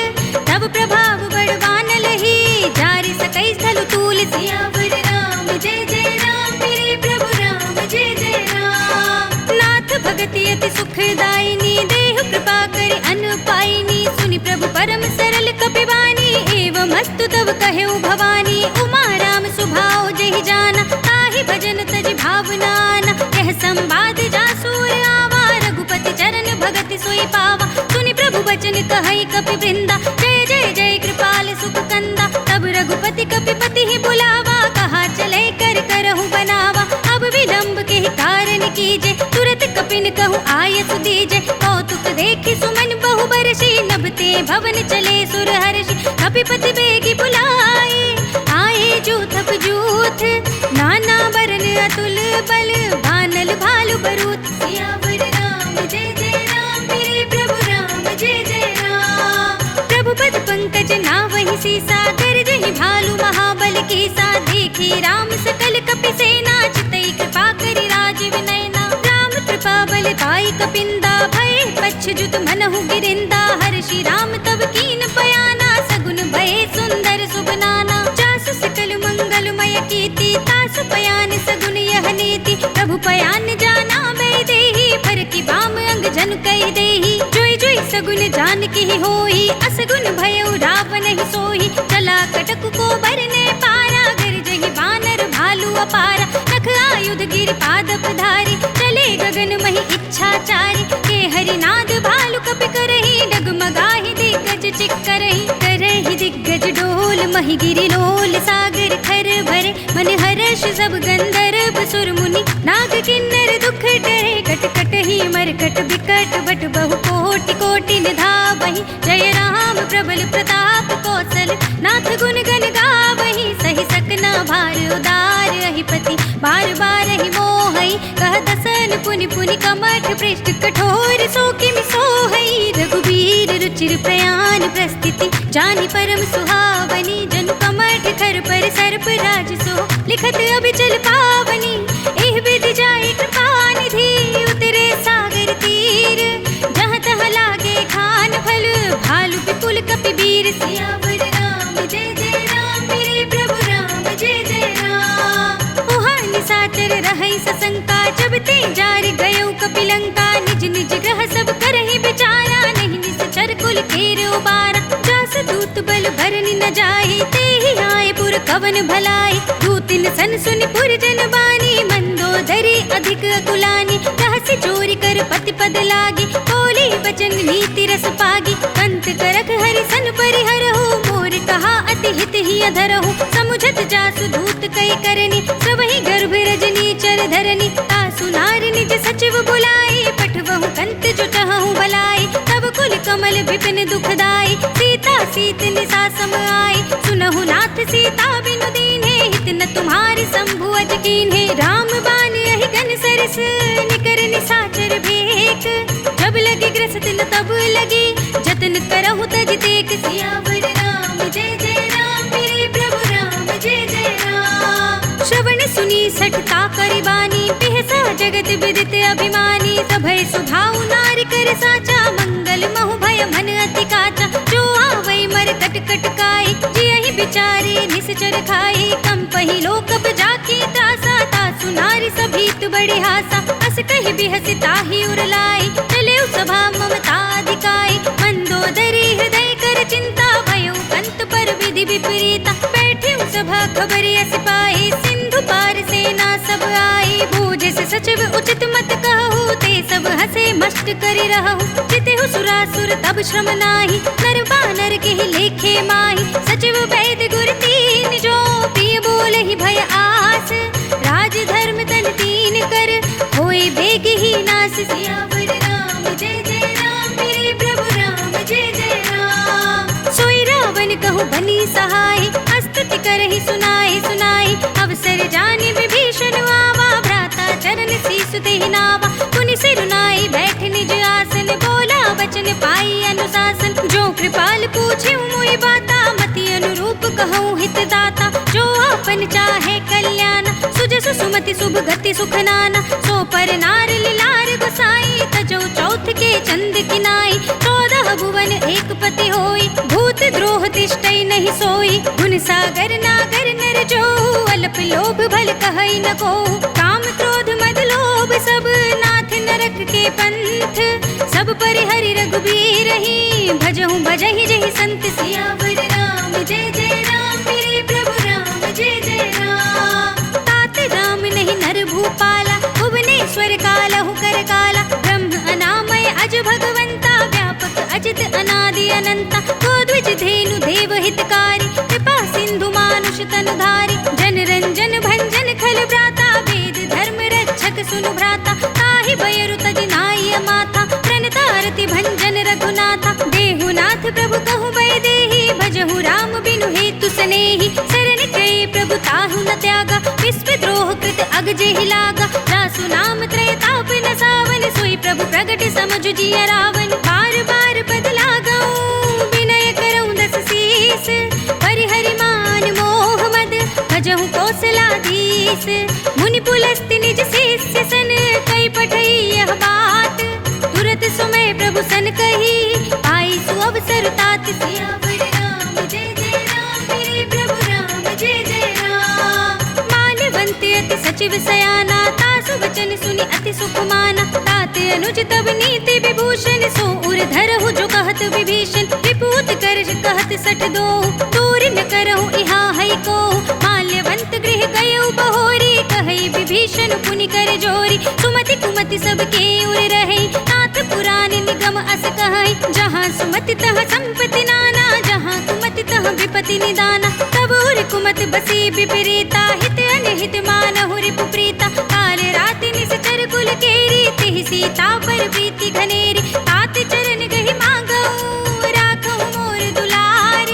A: तब प्रभाव बड़वान लही, जारि सकई स्थल तूल, सियावर राम जय जय राम, मेरे प्रभु राम जय जय राम। नाथ भगति अति सुखदायिनी, देहु कृपा करि अनुपायिनी, सुनि प्रभु परम सरल कपिवानी, एवं हस्तु तब कहेउ भवानी, उमा राम सुभाव जहि जाना, ताहि भजन तज भावनाना, यह संवाद जासूर आवा, रघुपति चरण भगति सोई पावा, सुनि प्रभु बचन कहई कपि वृंदा, जय जय जय कृपाल सुख कंदा, तब रघुपति कपिपति ही बुलावा, कहा चले कर करहु बनावा, अब विलंब के कारण कीजे, तुरत कपिन कहु आयस दीजे, कौतुक देखि सुमन बहु बरसी, नभते भवन चले सुर हर्षि, कपिपति बेगी बुलाए, आए जूथप जूथ, नाना बरन अतुल बल, बानल भालु बरूथ, सियावर राम जय जय राम, मेरे प्रभु राम जय जय राम। प्रभु पद पंकज नावहि सीसा, गरजहि भालु महाबल कीसा, देखी राम सकल कपि सेना, चितई कृपा करि राजीव नयना, राम कृपा बल पाई कपिंदा, भय पच्छ मनहु गिरिंदा, हर्षि राम तब कीन पयाना, सगुन भय सुंदर सुबनाना, जासु सकल मंगलमय कीर्ति, तासु पयान सगुन यह नीति, प्रभु पयान जाना बै देहि, पर की बाम अंग जन कहि देहि, जोई जोई सगुन जान की होई, असगुन भयउ रावण ही सोई, चला कटक को बरने पारा, गरजहि बानर भालु अपारा, नख आयुध गिर पादप धारी, चले गगन महि इच्छाचारी, के हरिनाद भालु कपि करहि, डगमगाहि दिग्गज चिक्करहि, करहि दिग्गज डोल महि गिरि लोल, सागर खर भरे मन हर्ष सब गंधर्व सुर मुनि, नाग किन्नर दुख डरे, कट कट ही मरकट बिकट बट बहु कोटि कोटि निधावहि, जय राम प्रबल प्रताप कौशल, नाथ गुण गण गावहि, सहि सकना भार उदार अहिपति, बार बार ही मोहई, कह दसन पुनि पुनि कमठ पृष्ठ कठोर, सो किमि सोहई, रघुबीर रुचिर प्रयान प्रस्थिति, जानि परम सुहावनी, जनु कमठ खर पर सर्प राज सो, लिखत अभिचल पावनी, एह विधि जाय कृपा निधि, उतरे सागर तीर, जहाँ तहाँ लागे खान फल, भालु विपुल कपि वीर, सियावर राम जय जय राम, मेरे प्रभु राम जय जय राम। ओहा निसाचर रहै सशंका, जब ते जार गयो कपिलंका, निज निज ग्रह सब करहि विचारा, नहीं निश्चर कुल केर उबारा, जास दूत बल भरनि न जाहि, तेहि आए पुर कवन भलाई, दूतिन सन सुनि पुर जन बानी, मंदोदरी अधिक अकुलानी, रहस से चोरी कर पति पद लागी, बोली वचन नीति रस पागी। कंत करक हरि सन परिहर हो, मोर कहा अति हित ही अधर हो। समुझत जासु धूत कई करनी, सबहि गर्भ रजनी चर धरनी। तासु नार निज सचिव बुलाई, पठवहु कंत जो चहु भलाई। तब कुल कमल विपिन दुखदाई, सीता सीत निसा सम आई। सुनहु नाथ सीता बिनु दीन्हे, हित न तुम्हारी शंभु अज कीन्हे। राम बाण यही गन सरस, निकर निसाचर भेक। जब लगी ग्रस्त न तब लगी, जतन करहु तज तेक। सियावर राम जय जय राम, मेरे प्रभु राम जय जय राम। श्रवण सुनी सठता करि बानी, बिहसा जगत विदित अभिमानी। सभय सुभाउ नारी कर साचा, मंगल महु भय मन अति काचा। जो आवै मर कट कट काई, जियहि बिचारे निश्चर खाई। कंपहि लोक जाकी त्रासा, तासु नारी सभीत बड़े हासा। अस कहि बिहसि ताहि उर लाई, चले सभा ममता अधिकाई। मंदोदरी हृदय कर चिंता, भयो कंत पर विधि विपरीता। बैठे सभा खबर अस पाई, सिंधु पार सेना सब आई। बूझे से सचिव उचित मत कहु, ते सब हसे मस्त करि रहु। जितेहु सुरासुर तब श्रम नाही, नर बानर के लेखे माही। सचिव वैद्य गुर तीन जो, प्रिय बोलहि भय आस। राज धर्म तन तीन कर, होय बेग ही नास। सियावर राम जय जय राम, मेरे प्रभु राम जय जय राम। सोई रावण कहु बनी सहाय, स्तुति करहि सुनाई सुनाई। अवसर जानि विभीषण आवा, भ्राता चरण शीस देहि नावा। पुनि सिरुनाई बैठ निज आसन, बोला वचन पाई अनुशासन। जो कृपाल पूछे मोहि बाता, मति अनुरूप कहूँ हित दाता। जो आपन चाहे कल्याण, सुजसु सुमति शुभ गति सुख नाना। सो पर नार लिलार गोसाई, तजो चौथ के चंद किनाई। 14 भुवन एक पति होई, भूत द्रोह तिष्ठै नहीं सोई। गुण सागर नागर नर जो, अल्प लोभ भल कहै न को। काम क्रोध मद लोभ सब, नाथ नरक के पंथ। सब परिहरि रघुबीर ही, भजहु भजहि जहि संत। सियावर राम जय जय राम, मेरे प्रभु राम जय जय राम। तात राम नहीं नर भूपाला, भुवनेश्वर कालहु कर काला। ब्रह्म अनामय अज भगवंता, व्यापक अजित अनादि अनंता। को द्विज धेनु देव हितकारी, कृपा सिंधु मानुष तनुधारी। जन रंजन भंजन खल भ्राता, वेद धर्म रक्षक सुनु भ्राता। ताहि बयरु तज नाई माथा, प्रणतारति भंजन रघुनाथा। देहु नाथ प्रभु कहु भय देहि, भजहु राम बिनु हेतु सनेहि। शरण गए प्रभु ताहु न त्यागा, विश्व द्रोह कृत अग जेहि लागा। रासु नाम त्रय ताप न सावन, सोई प्रभु प्रगट समझ जिया रावण। बार बार पद लागऊं, विनय करऊं दस शीस। परिहरि मान मोह मद, भजहु कौशलाधीश। मुनि पुलस्त्य निज शिष्य सन, कई पठई यह बात। तुरत सुमय प्रभु सन कही, पाई सु अवसर तात। सियावर राम जय जय राम, मेरे प्रभु राम जय जय राम। माल्यवंत अति सचिव सयाना, तासु वचन सुनि अति सुख माना। तात अनुज तब नीति विभूषण, सो उर धरहु जो कहत विभीषण। विभूत कर कहत सठ दो, दूर न करहु इहा है को। माल्यवंत गृह गयउ बहोरी, कहै विभीषण पुनि कर जोरी। सुमति कुमति सबके उर रहै, नाथ पुराण निगम अस कहै। जहाँ सुमति तह संपत्ति नाना, जहाँ कुमति तह विपति निदाना। तब उर कुमति बसी विपरीता, हित अनहित मानहु रिपु प्रीता। काल राति निश्चर कुल केरी, तिहि सीता पर प्रीति घनेरी। तात चरण गहि मांगऊ, राखहु मोर दुलार।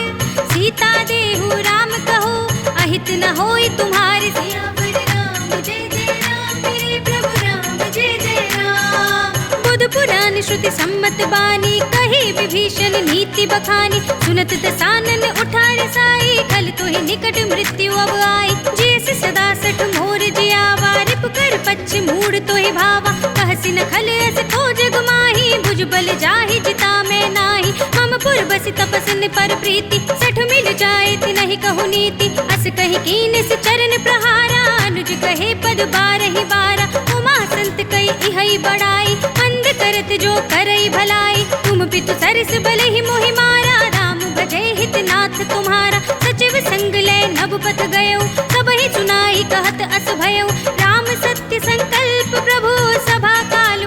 A: सीता देहु राम कहो, अहित न होई तुम्हारे। सियावर राम जय जय राम, मेरे प्रभु राम जय जय राम। बुध पुराण श्रुति सम्मत बानी, कही विभीषण नीति बखानी। सुनत दसानन उठार साई, खल तोहि निकट मृत्यु अब आई। जैसे सदा सठ मोर जियावा, रिप कर पच्छ मूड तोहि भावा। कहसि न खल अस खोज गुमाही, भुज बल जाहि जिता मैं नाही। मम पुर बसि तपसन पर प्रीति, सठ मिल जाए ति नहीं कहु नीति। अस कहि कीन से चरण प्रहारा, अनुज कहे पद बारहि बारा। उमा संत कई इहै बड़ाई, मंद करत जो करई भलाई। तुम पितु सरस बलहि मोहि मारा, राम भजै हित नाथ तुम्हारा। सचिव संग ले नभ पथ गयो, सबहि सुनाई कहत अस भयो। राम सत्य संकल्प प्रभु, सभा काल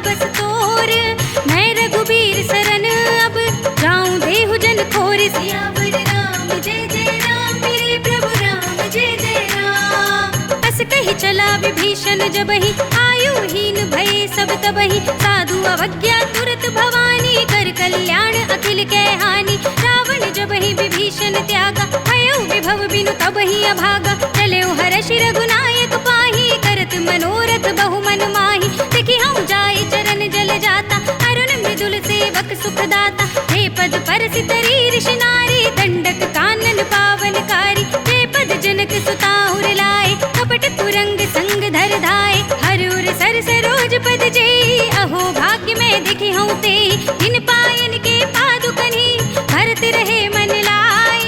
A: भाई सियावर राम जय जय राम, मेरे प्रभु राम जय जय राम। अस कही चला विभीषण जबहि, आयुहीन भये सब तबहि। साधु अवज्ञा तुरत भवानी, कर कल्याण अखिल कै हानि। रावण जबहि विभीषण त्यागा, भयो विभव बिनु तबहि अभागा। चले हर्षि रघुनायक पाहि, करत मनोरथ बहु मन माहि। देखि हऊँ जाय चरण जल जाता, अरुण मृदुल सेवक सुख दाता। हे पद परसि तरी ऋषि नारी, दंडक कानन पावनकारी। हे पद जनक सुताहुर लाए, कपट कुरंग संग धर धाय। हर उर सर सरोज पद जेई, अहो भाग्य में देखि हऊँ तेई। इन पायन के पादुकनि, भरत रहे मन लाए।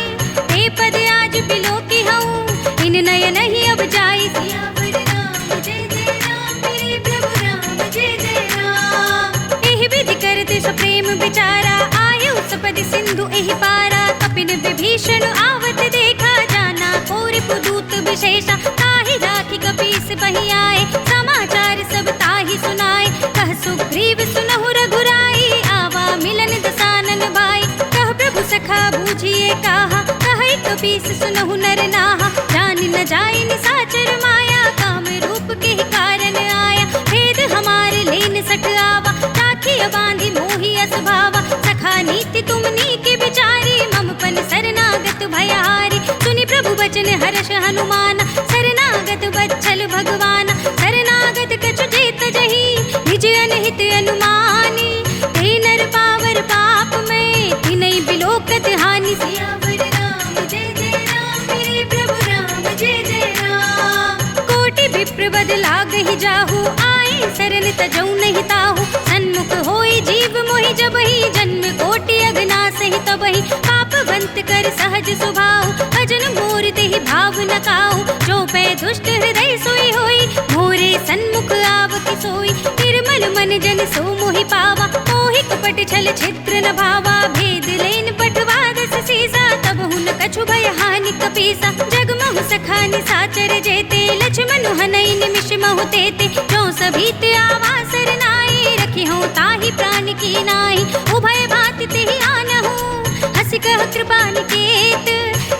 A: ते पद आज बिलोकी हऊँ, इन नयन ही अब जाई। सियावर राम जय जय राम, मेरे प्रभु राम जय जय राम। एहि विधि करते सप्रेम विचारा, आयु सपदि सिंधु एहि पारा। कपिन विभीषण आवत देखा, जाना कोरि पुदूत विशेषा। ताहि राखी कपीस बहि आए, समाचार सब ताहि सुनाए। कह सुग्रीव सुनहु रघुराई, आवा मिलन दसानन भाई। कह प्रभु सखा बूझिए काहा, कहि कपीस सुनहु नर नाहा। जान न जाय निसाचर माया, काम रूप के ही कारण आया। भेद हमारे लेन सठ आवा, राखिय बांधी मोहि असभावा। सखा नीति तुम नीके विचारी, मम पन शरणागत भयहारी। सुनि प्रभु वचन हर्ष हनुमाना, शरणागत वत्सल भगवाना। शरणागत कछु जेत जही, निज अनहित अनुमानी। ते नर पावर पाप में, तिनहि बिलोकत हानि। सियावर राम जय जय राम, मेरे प्रभु राम जय जय राम। कोटि विप्र बद लागहि जाहु, आए शरण तजौ नहीं ताहु। सन्मुख होई जीव मोहि जबहि, जन्म कोटि अगनासहि तबहि। पापवंत कर सहज स्वभाव, भजन मोर तेहि भाव न काहु। जो पै दुष्ट हृदय सोई होई, मोरे सन्मुख आवकी सोई। निर्मल मन जन सो मोहि पावा, मोहि कपट छल छिद्र न भावा। भेद लेन पठवा दस सीसा, तब हुन कछु भय हानि कपीसा। जगमहु सखा निसाचर जेते, लक्ष्मण हनई निमिष महु तेते। जो सभीत आवा सरनाई, रखी हूँ ताहि प्राण की नाई। उभय भांति तेहि आनहु, हंसि कह कृपा निकेत।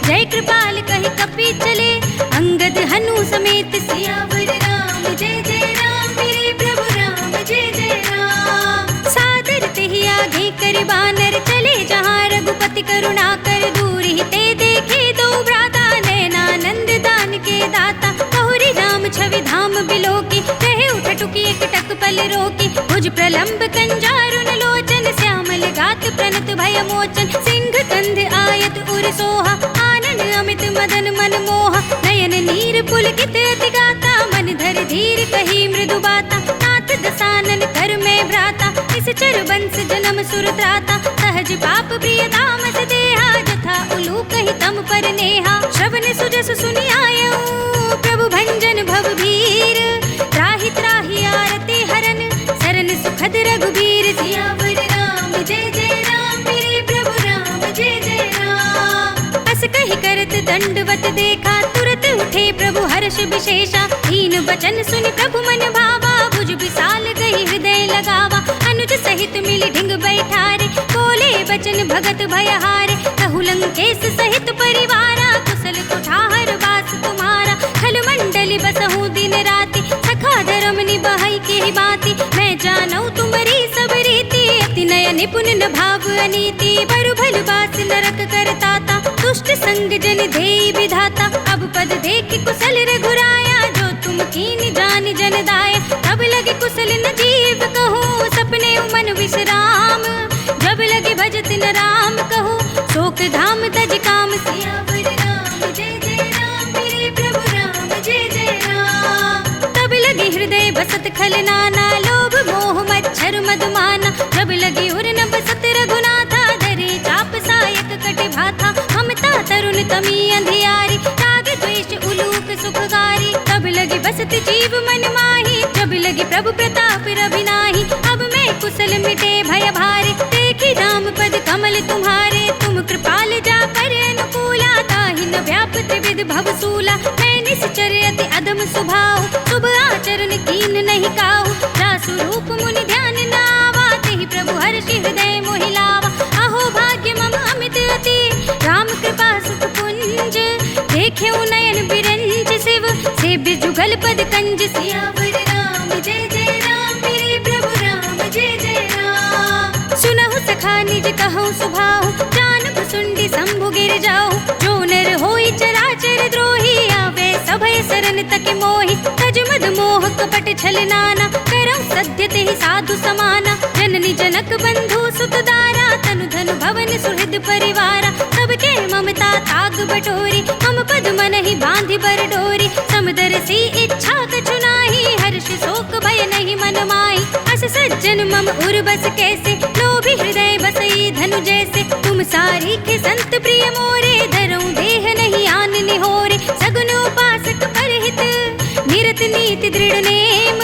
A: जय कृपाल कहि कपि चले, अंगद हनु समेत। सियावर राम जय जय राम, मेरे प्रभु राम जय जय राम। सादर तेहि आगे कर बानर, चले जहाँ रघुपति करुणा कर। दूर ही ते देखे दो भ्राता, नयनानंद दान के दाता। बहुरी राम छवि धाम बिलोकी, कहे उठ टुकी एक टक पल रोकी। भुज प्रलंब कंजारुन लोचन, श्यामल गात प्रणत भय मोचन। सिंह कंध आयत उर सोहा, आनन अमित मदन मन मोहा। नयन नीर पुलकित अति गाता, मन धर धीर कही मृदु बाता। नाथ दसानन कर में भ्राता, निश्चर बंस जन्म सुर त्राता। सहज पाप प्रिय तामस देहा, जथा उलूक ही तम पर नेहा। श्रवण सुजस सुनि आयऊ, प्रभु भंजन भव भीर। त्राहि त्राहि आरती हरन, शरण सुखद रघुबीर। सियावर राम जय जय राम, मेरे प्रभु राम जय जय राम। अस कहि करत दंडवत देखा, तुरत उठे प्रभु हर्ष विशेषा। दीन बचन सुनि प्रभु मन भावा, भुज विशाल गही हृदय लगावा। अनुज सहित मिलि ढिंग बैठारे, बोले बचन भगत भयहारे। कहु लंकेश सहित परिवारा, कुशल कुठार वास तुम्हारा। खल मंडली बसहु दिन राति, सखा धर्म निभाई के ही बाती। मैं जानऊ तुम्हारी सब रीति, अति नय निपुण न भाव अनीति। बरु भल बास नरक करताता, दुष्ट संग जन देई विधाता। अब पद देखि कुशल रघुराया, जो तुम कीनि जानि जन दाया। तब लगे कुशल न जीव कहो, सपने मन विश्राम। जब लगे भजत न राम कहो, शोक धाम तज काम। सियावर राम जय जय राम, मेरे प्रभु राम जय जय राम। तब लगे हृदय बसत खल नाना, लोभ मोह मच्छर मधुमाना। जब लगे उर न बसत रघुनाथा, धरे चाप सायक कट भाथा। ममता तरुण तमी अंधियारी, राग द्वेष उलूक सुखगारी। तब लगे बसत जीव मन माही, जब लगे प्रभु प्रताप रविनाही। अब मैं कुशल मिटे भय भारे, देखी राम पद कमल तुम्हारे। तुम कृपाल जा पर अनुकूला, ताहि न व्याप त्रिविध भवसूला। मैं निश्चर अति अधम स्वभाव, शुभ आचरण कीन नहीं काहू। जासु रूप मुनि ध्यान न आवा, तेहि प्रभु हर्षि हृदय मोहि लावा। अहो भाग्य मम अमित अति, कृपा सुख पुंज, देखे नयन बिरंज शिव से जुगल पद कंज। सियावर राम जय जय राम, मेरे प्रभु राम जय जय राम। सुनहु सखा निज कहूँ सुभाहु, जान भुसुंडी शंभु गिर जाऊ। जो नर होई चराचर द्रोही, आवे सभय सरन तक मोहि। तज मद मोह कपट छल नाना, करौ सत्य तेहि साधु समाना। जननी जनक बंधु सुत दारा, तनु धनु भवन सुहृद परिवारा। सबके ममता ताग बटोरी, मम पद मन ही बांधि बर डोरी। समदरसी इच्छा कछु नाही, हर्ष शोक भय नहीं मन माही। अस सज्जन मम उर बस कैसे, लोभी हृदय बसई धनु जैसे। तुम सारीखे संत प्रिय मोरे, धरऊं देह नहीं आन निहोरे। सगुन उपासक परहित, निरत नीति दृढ़ नेम।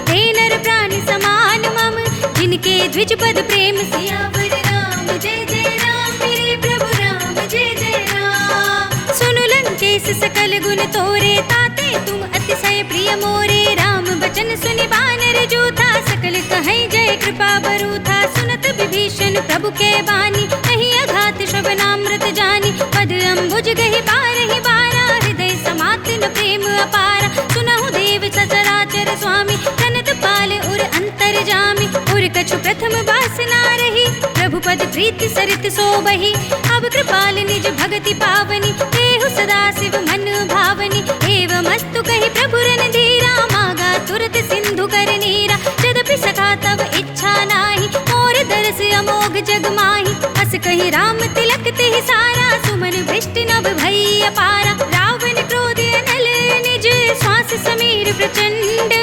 A: ते नर प्राण समान मम, जिनके द्विज पद प्रेम। सियावर राम जय जय राम, मेरे प्रभु राम जय जय राम। सुनु लंकेश सकल गुण तोरे, ताते तुम अतिशय प्रिय मोरे। राम बचन सुनि बानर जूथा, सकल कहीं जय कृपा बरूथा। सुनत विभीषण प्रभु के बानी, नहीं अघात श्रवणामृत जानी। पद अम्बुज गहि बारहि बारा, हृदय समात न प्रेम अपारा। सुनहु देव सचराचर स्वामी, तनत पाल उर अंतर जामी। उर कछु प्रथम वासना रही, प्रभु पद प्रीति सरित सोबहि। अब कृपाल निज भगति पावनी, देहु सदा शिव मन भावनी। एवमस्तु कहि प्रभु रणधीरा, मागा तुरत सिंधु कर नीरा। यद्यपि सखा तब इच्छा नाही, मोर दरस अमोघ जग माही। अस कहि राम तिलक तेहि सारा, सुमन भृष्टि नभ भई अपारा। रावण क्रोध अनल निज, श्वास समीर प्रचंड।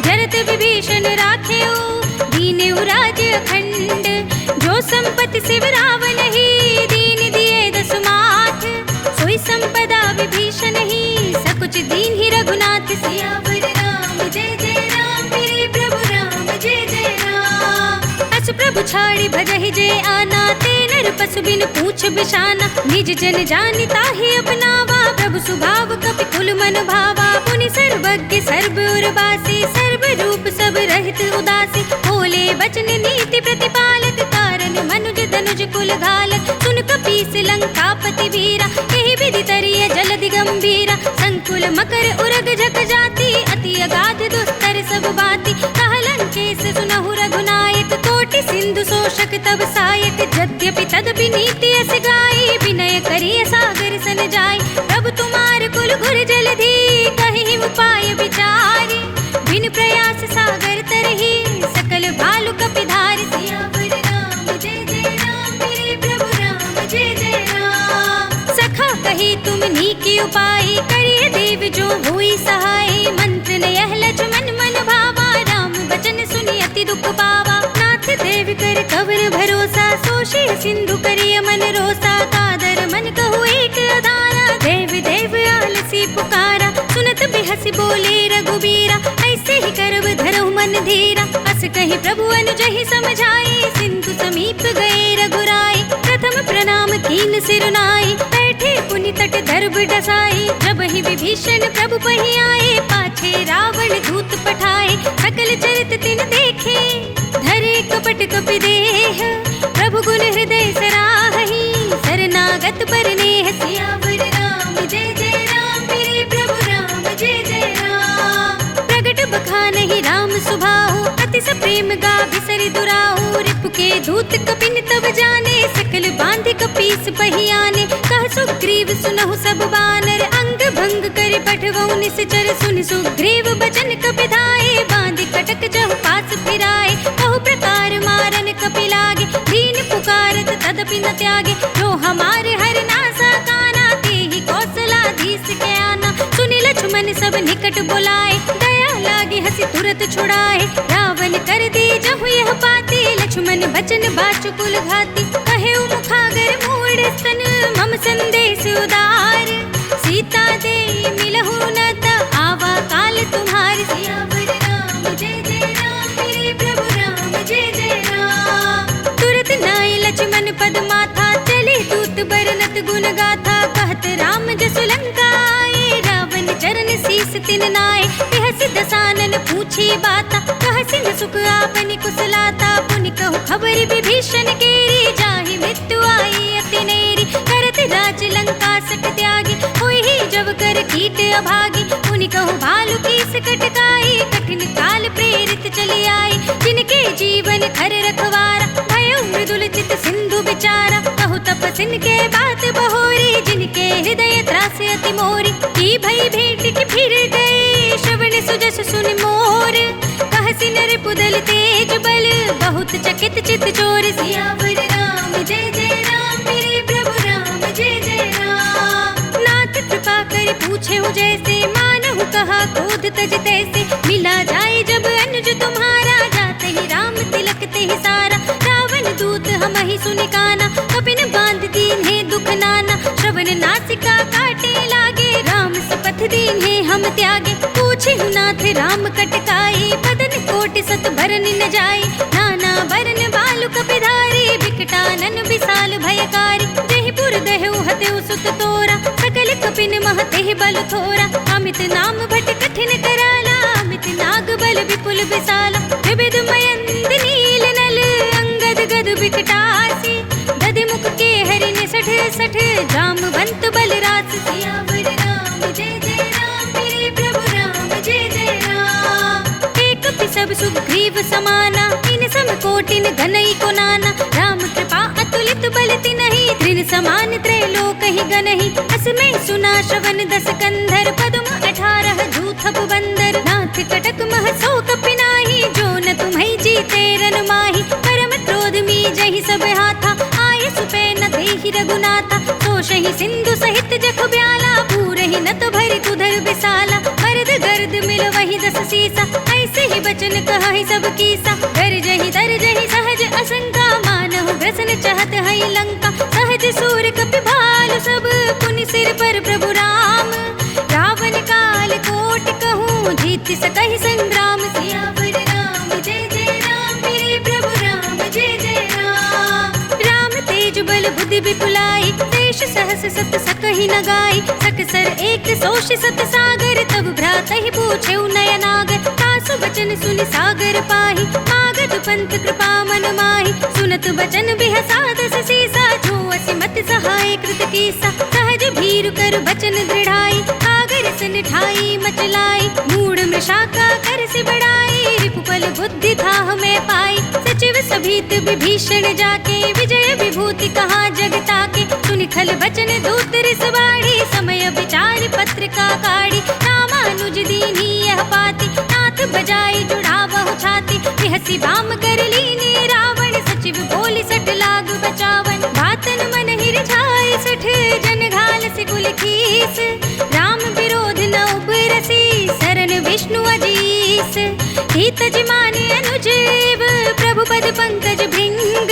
A: जरत विभीषण राखेऊ, दीनेउ राज अखंड। जो संपत्ति शिव रावण ही, दीन दिए दस माथ। सोई संपदा विभीषण ही, सकुच दीन ही रघुनाथ। सियावर राम जय जय राम, मेरे प्रभु राम जय जय राम। अस प्रभु छाड़ी भजहि जे आना, ते नर पशु बिन पूछ बिशाना। निज जन जानि ताहि अपनावा, प्रभु सुभाव कपि कुल मन भावा। पुनि सर्वज्ञ सर्व उर्वासी, सर्व रूप सब रहित उदासी। बोले बचन नीति प्रतिपालक, कारण मनुज धनुज कुल घालक। सुन कपीस लंकापति वीरा, एहि विधि तरिय जलधि गंभीरा। संकुल मकर उरग झक जाति, अति अगाध दुस्तर सब बाती। कह लंकेश सुनहु रघुनायक, कोटि सिंधु शोषक तब सायक। यद्यपि तदपि नीति अस गाई, विनय करिय सागर सन जाई। प्रभु तुम्हार कुल घुर जलधि, कहि उपाय विचारी। बिन प्रयास सागर तरहि, सकल भालु कपिधार। सियावर राम जय जय राम, मेरे प्रभु राम जय जय राम। सखा कही तुम नीकी उपाय, करिय देव जो हुई सहाय। मंत्र न यह लक्ष्मण मन भावा, राम बचन सुनि अति दुख पावा। नाथ देव कर कवर भरोसा, सोषित सिंधु करिय मन रोसा। कादर मन कहु एक अधारा, देव देव आलसी पुकारा। सुनत बिहसी बोले रघुबीरा, ऐसे ही करब धरहु मन धीरा। अस कहि प्रभु अनुजहि समझाए, सिंधु समीप गए रघुराई। प्रथम प्रणाम कीन सिर नाई, बैठे पुनि तट दर्भ डसाई। जब ही विभीषण प्रभु पहि आए, पाछे रावण दूत पठाए। सकल चरित तिन देखे, धरे कपट कपि देह। प्रभु गुण हृदय सराहि, शरणागत पर नेह। सियावर राम जय जय राम, मेरे प्रभु राम जय जय राम। प्रगट बखानहि राम सुभाहु, अति स प्रेम गा बिसरि दुराहु। रिपु के दूत कपिन तब जाने, सकल बांधि कपीस पहि आने। कह सुग्रीव सुनहु सब बानर, अंग भंग करि पठवहु निश्चर। सुनि सुग्रीव बचन कपिधाए, बांधि कटक जहु पास फिराए। बहु प्रकार मारन कपि लागे, दीन पुकारत तदपि न त्यागे। जो हमारे हर नासा काना, तेहि कौशलाधीश के आना। सुनि लक्ष्मण सब निकट बुलाए, दया लागे हंसी तुरत छुड़ाए। रावण कर दी जहु यह पाती, लक्ष्मण बचन बाचुकुल घाती। कहे मुखागर मूढ़ स्तन, मम संदेश उदार। सीता दे मिलहु न त, आवा काल तुम्हार। सियावर राम जय जय राम, मेरे प्रभु राम जय जय राम। तुरत नाय लक्ष्मण पद माथा, चले दूत बरनत गुण गाथा। कहत राम जसु लंका आए, रावण चरण शीस तिन नाय। बिहसि दसानन पूछी बाता, कहसि न सुख आपनि कुशलाता। पुनि कहु खबर विभीषण केरी, जाहि मृत्यु आई अति नेरी। करत राज अभागी। उन्हीं कहूँ भालू की कटकाई, कठिन काल प्रेरित चली आई। जिनके जीवन खर रखवारा, भयो मृदुल चित सिंधु बिचारा। कहु तपसिन के बात बहोरी, जिनके हृदय त्रास अति मोरी। की भई भेंट की फिर गए, श्रवण सुजस सुन मोर। कहसी नर पुदल तेज बल, बहुत चकित चित चोर। सियावर राम जय जय राम, मेरे प्रभु राम जय जय राम। नाथ कृपा कर पूछे हूँ जैसे, मानहु कहा क्रोध तज तैसे। मिला जाए जब अनुज तुम्हारा, जाते ही राम तिलकते ही सारा। रावण दूत हम ही सुनि काना, कपिन बांध दीन है दुख नाना। श्रवण नासिका काटे लागे, राम सपथ दीन है हम त्यागे। पूछे हूँ नाथ राम कटकाई, बदन कोटि सत भरन न जाए। नाना बरन बालु कपिधारी, विकटानन विशाल भयकारी। जयपुर दहु हतेउ सुत तोरा, सकल कपिन महते बल थोरा। अमित नाम भट कठिन कराला, अमित नाग बल विपुल विशाला। विविध मयंद नील नल, अंगद गद विकटासी। दधि मुख के हरिन सठ सठ, जामवंत बल रास। सियावर राम जय जय राम, मेरे प्रभु राम जय जय राम। एक सब सुग्रीव समाना, इन सम कोटिन घनई को नाना। राम कृपा अतुलित बल तिनहि, त्रिन समान त्रैलोक ही गनहि। असमय सुना श्रवण दस कंधर, पदम 18 जूथप बंदर। नाथ कटक मह सो कपिनाहि, जो न तुम्हें जीते रन माहि। परम क्रोध मी जहि सब हाथा, आये सुपै न देहि रघुनाथा। सोषहि सिंधु सहित जख ब्याला, पूरहि नत भरि तुधर बिसाला। मर्द गर्द मिल वही दस सीसा, ऐसे ही बचन कहाहि सब कीसा। गरजहि दरजहि सहज असंका, मानहु ग्रसन चहत हई लंका। सहज सूर कपि भालु सब, पुनि सिर पर प्रभु राम। रावण काल कोटि कहूँ, जीत सकहि संग्राम। सियावर राम जय जय राम, मेरे प्रभु राम जय जय राम। राम तेज बल बुद्धि विपुलाई, देश सहस सत सकहि न गाई। सकसर एक सोष सत सागर, तब भ्रातहि पूछे नयनागर। तासु बचन सुनि सागर पाहि, मागध पंथ कृपा मन माहि। सुनत बचन बिहसा दस सीसा, जो असिमत सहाय कृत कीसा। सहज भीरु कर बचन दृढ़ाई, आगर सन ठाई मचलाई। मूढ़ मृषा का कर से बढ़ाई, रिपुपल बुद्धि था हमें पाई। सचिव सभीत विभीषण जाके, विजय विभूति कहा जगता के। सुनि खल बचन दूत रिस बाढ़ी, समय विचार पत्र का काढ़ी। रामानुज दीनी यह पाती, नाथ बजाई जुड़ावहु छाती। बिहसी बाम कर लीनी रावण, सचिव बोली सठ लाग बचावन। बातन मन ही रिझाई सठ, जन घाल से कुल खीस। राम विरोध न उबरसी, शरण विष्णु अजीस। हित जिमाने अनुजेव, प्रभु पद पंकज भृंग।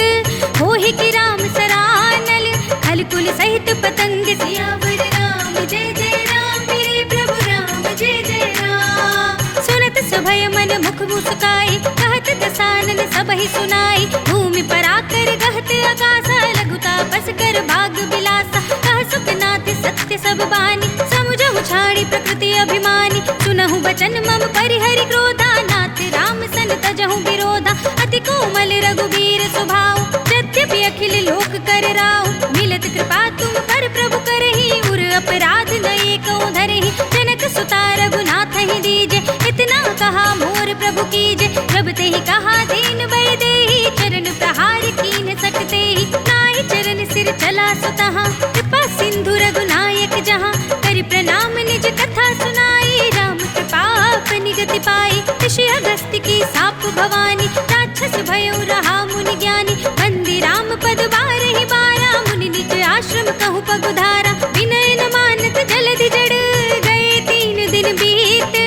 A: होहि कि राम सरानल, खल कुल सहित पतंग। सियावर राम जय जय राम, मेरे प्रभु राम जय जय राम। सुनत सभय मन मुख मुस्काई, कहत दसानन सबहि सुनाई। भूमि पर आकर गहत आकाशा, लघुता बस कर भाग बिलासा। कह सुखनाथ सत्य सब बानी, समुझहु छाड़ी प्रकृति अभिमानी। सुनहु बचन मम परिहरि क्रोधा, नाथ राम सन तजहु विरोधा। अति कोमल रघुबीर स्वभाव, यद्यपि अखिल लोक कर राव। मिलत कृपा तुम पर प्रभु करहि, उर अपराध न एको धरहि। जनक सुता रघुनाथ ही दीजे, इतना कहा मोर प्रभु कीजे। जब ते ही कहा दीन बर देहि, चरण प्रहार कीन सकते ही। नाहि चरण सिर चला सुतहा, कृपा सिंधु रघुनायक जहाँ। करि प्रणाम निज कथा सुनाई, राम कृपा अपनी गति पाई। ऋषि अगस्त्य की साप भवानी, राक्षस भयो रहा मुनि ज्ञानी। बंदी राम पद बारहि बारा, मुनि निज आश्रम कहु पगुधारा। विनय न मानत जलधि जड़, गए 3 दिन बीत।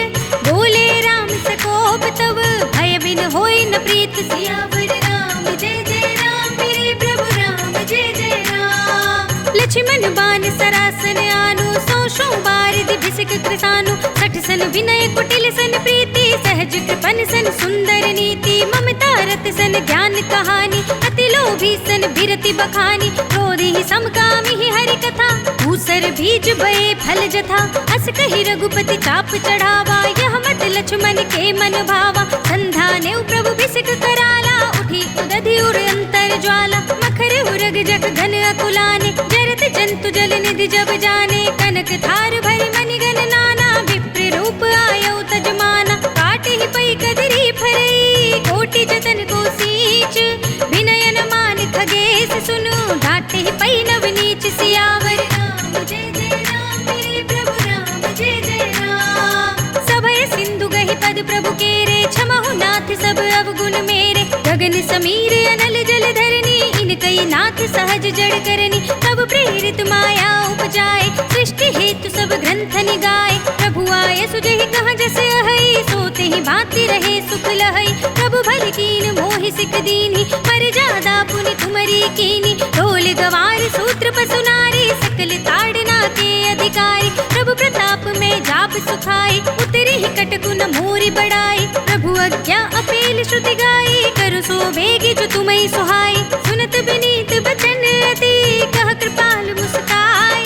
A: बोले राम सकोप तब, भय बिन होय न प्रीत। सियावर राम जय जय राम, मेरे प्रभु राम जय जय राम। लक्ष्मण बान सरासन आनु, सौ बारिधि भिषक कृसानु। सठ सन विनय कुटिल सन प्रीति, सहज कृपन सन सुंदर नीति। ममता रत सन ज्ञान कहानी, अति लोभी सन बिरति बखानी। क्रोधी समकामी ही हरि कथा, भूसर बीज बये फल जथा। अस कहि रघुपति चाप चढ़ावा, यह मत लक्ष्मण के मन भावा। संधा ने प्रभु भिषक कराला, उठी उदधि उर अंतर ज्वाला। अखर उरग जग घन अकुलाने, जरत जंतु जल निधि जब जाने, कनक थार भरि मणिगण नाना, विप्र रूप आयो तजमाना, काटे ही पई कदरी फरई, कोटि जतन को सींच, विनयन मान खगेश सुनु, ढाटे ही पई नव नीच, सियावर राम जय जय राम, मेरे प्रभु राम जय जय राम। सभय सिंधु गहि पद प्रभु केरे, क्षमहु नाथ सब अवगुण मेरे, गगन समीर अनल जल धरनी, इनकई नाथ सहज जड़ करनी, तब प्रेरित माया उपजाए, सृष्टि हेतु सब ग्रंथ निगाए, प्रभु आय सुजहि कहाँ जस अहै, सोते ही भांति रहे सुख लहै, प्रभु भल कीन मोहि सिख दीनी, मर्यादा पुनि तुमरी कीनी, ढोल गवार सूत्र पसुनारी, सकल ताड़ना के अधिकारी, प्रभु प्रताप में जाप सुखाई, उतरी ही कटकुन मोरी बढ़ाई, प्रभु आज्ञा अपेल श्रुति गाई, करु सो बेगी जो तुम्हें सुहाई, सुनत विनीत बचन अति, कह कृपाल मुस्काई,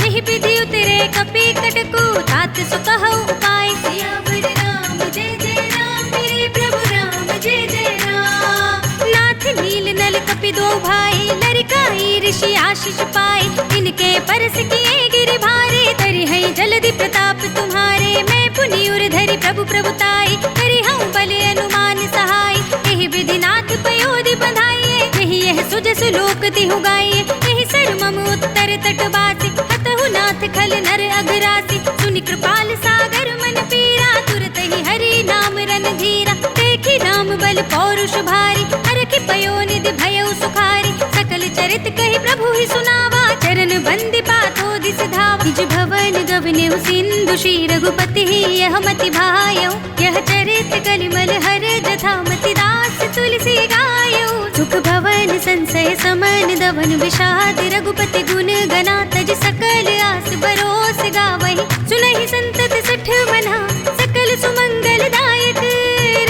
A: जहि विधि उतरे कपि कटकु, तात सो कहु उपाय, सियावर राम जय जय राम, मेरे प्रभु राम जय जय राम। नाथ नील नल कपि दो भाई, लरिकाई ऋषि आशीष पाए, इनके परस किए गिर भारे, तरि है जलधि प्रताप तुम्हारे, मैं पुनि उर धरि प्रभु प्रभुताई, करि हूँ बल अनुमान सहाय, एहि विधि नाथ पयोधि बंधाइए, यही यह सुजस लोक तिहु गाइए, यही सर मम उत्तर तटवासी, हतहु नाथ खल नर अघरासी, सुनि कृपाल सागर मन पीरा, तुरत ही हरि नाम रन धीरा, देखी राम बल पौरुष भारी, हरखि पयो निधि भयउ सुखारी, सकल चरित कहि प्रभु ही सुनावा, चरण बंदी पाथो दिस धावा, निज भवन गवनेउ सिंधु श्री रघुपति ही यह मति भायौ, यह चरित कलिमल हर जथा मति दास तुलसी गायौ, सुख भवन संशय समन दवन विषाद, रघुपति गुण गना तज सकल आस बरोस गावहि, सुनहि संतत सठ मना, सकल सुमंगल दायक,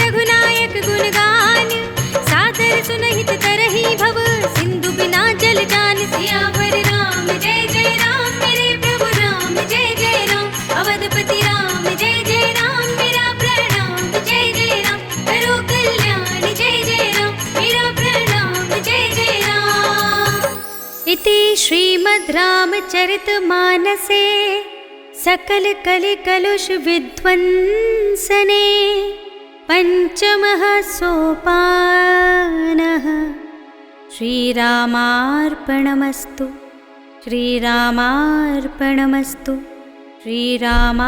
A: रघुनायक गुण गान, सादर सुनहित तरहि भव, सिंधु बिना जल जान, सियावर राम जय जय राम, मेरे प्रभु राम जय जय राम, अवधपति राम जय जय राम, मेरा प्रणाम जय जय राम, करो कल्याण जय जय राम, मेरा प्रणाम जय जय राम। इति श्रीमद् रामचरितमानसे सकल कलि कलुष विध्वंसने पंचमः सोपानः, श्रीरामार्पणमस्तु, श्रीरामार्पणमस्तु, श्रीरामार्पणमस्तु।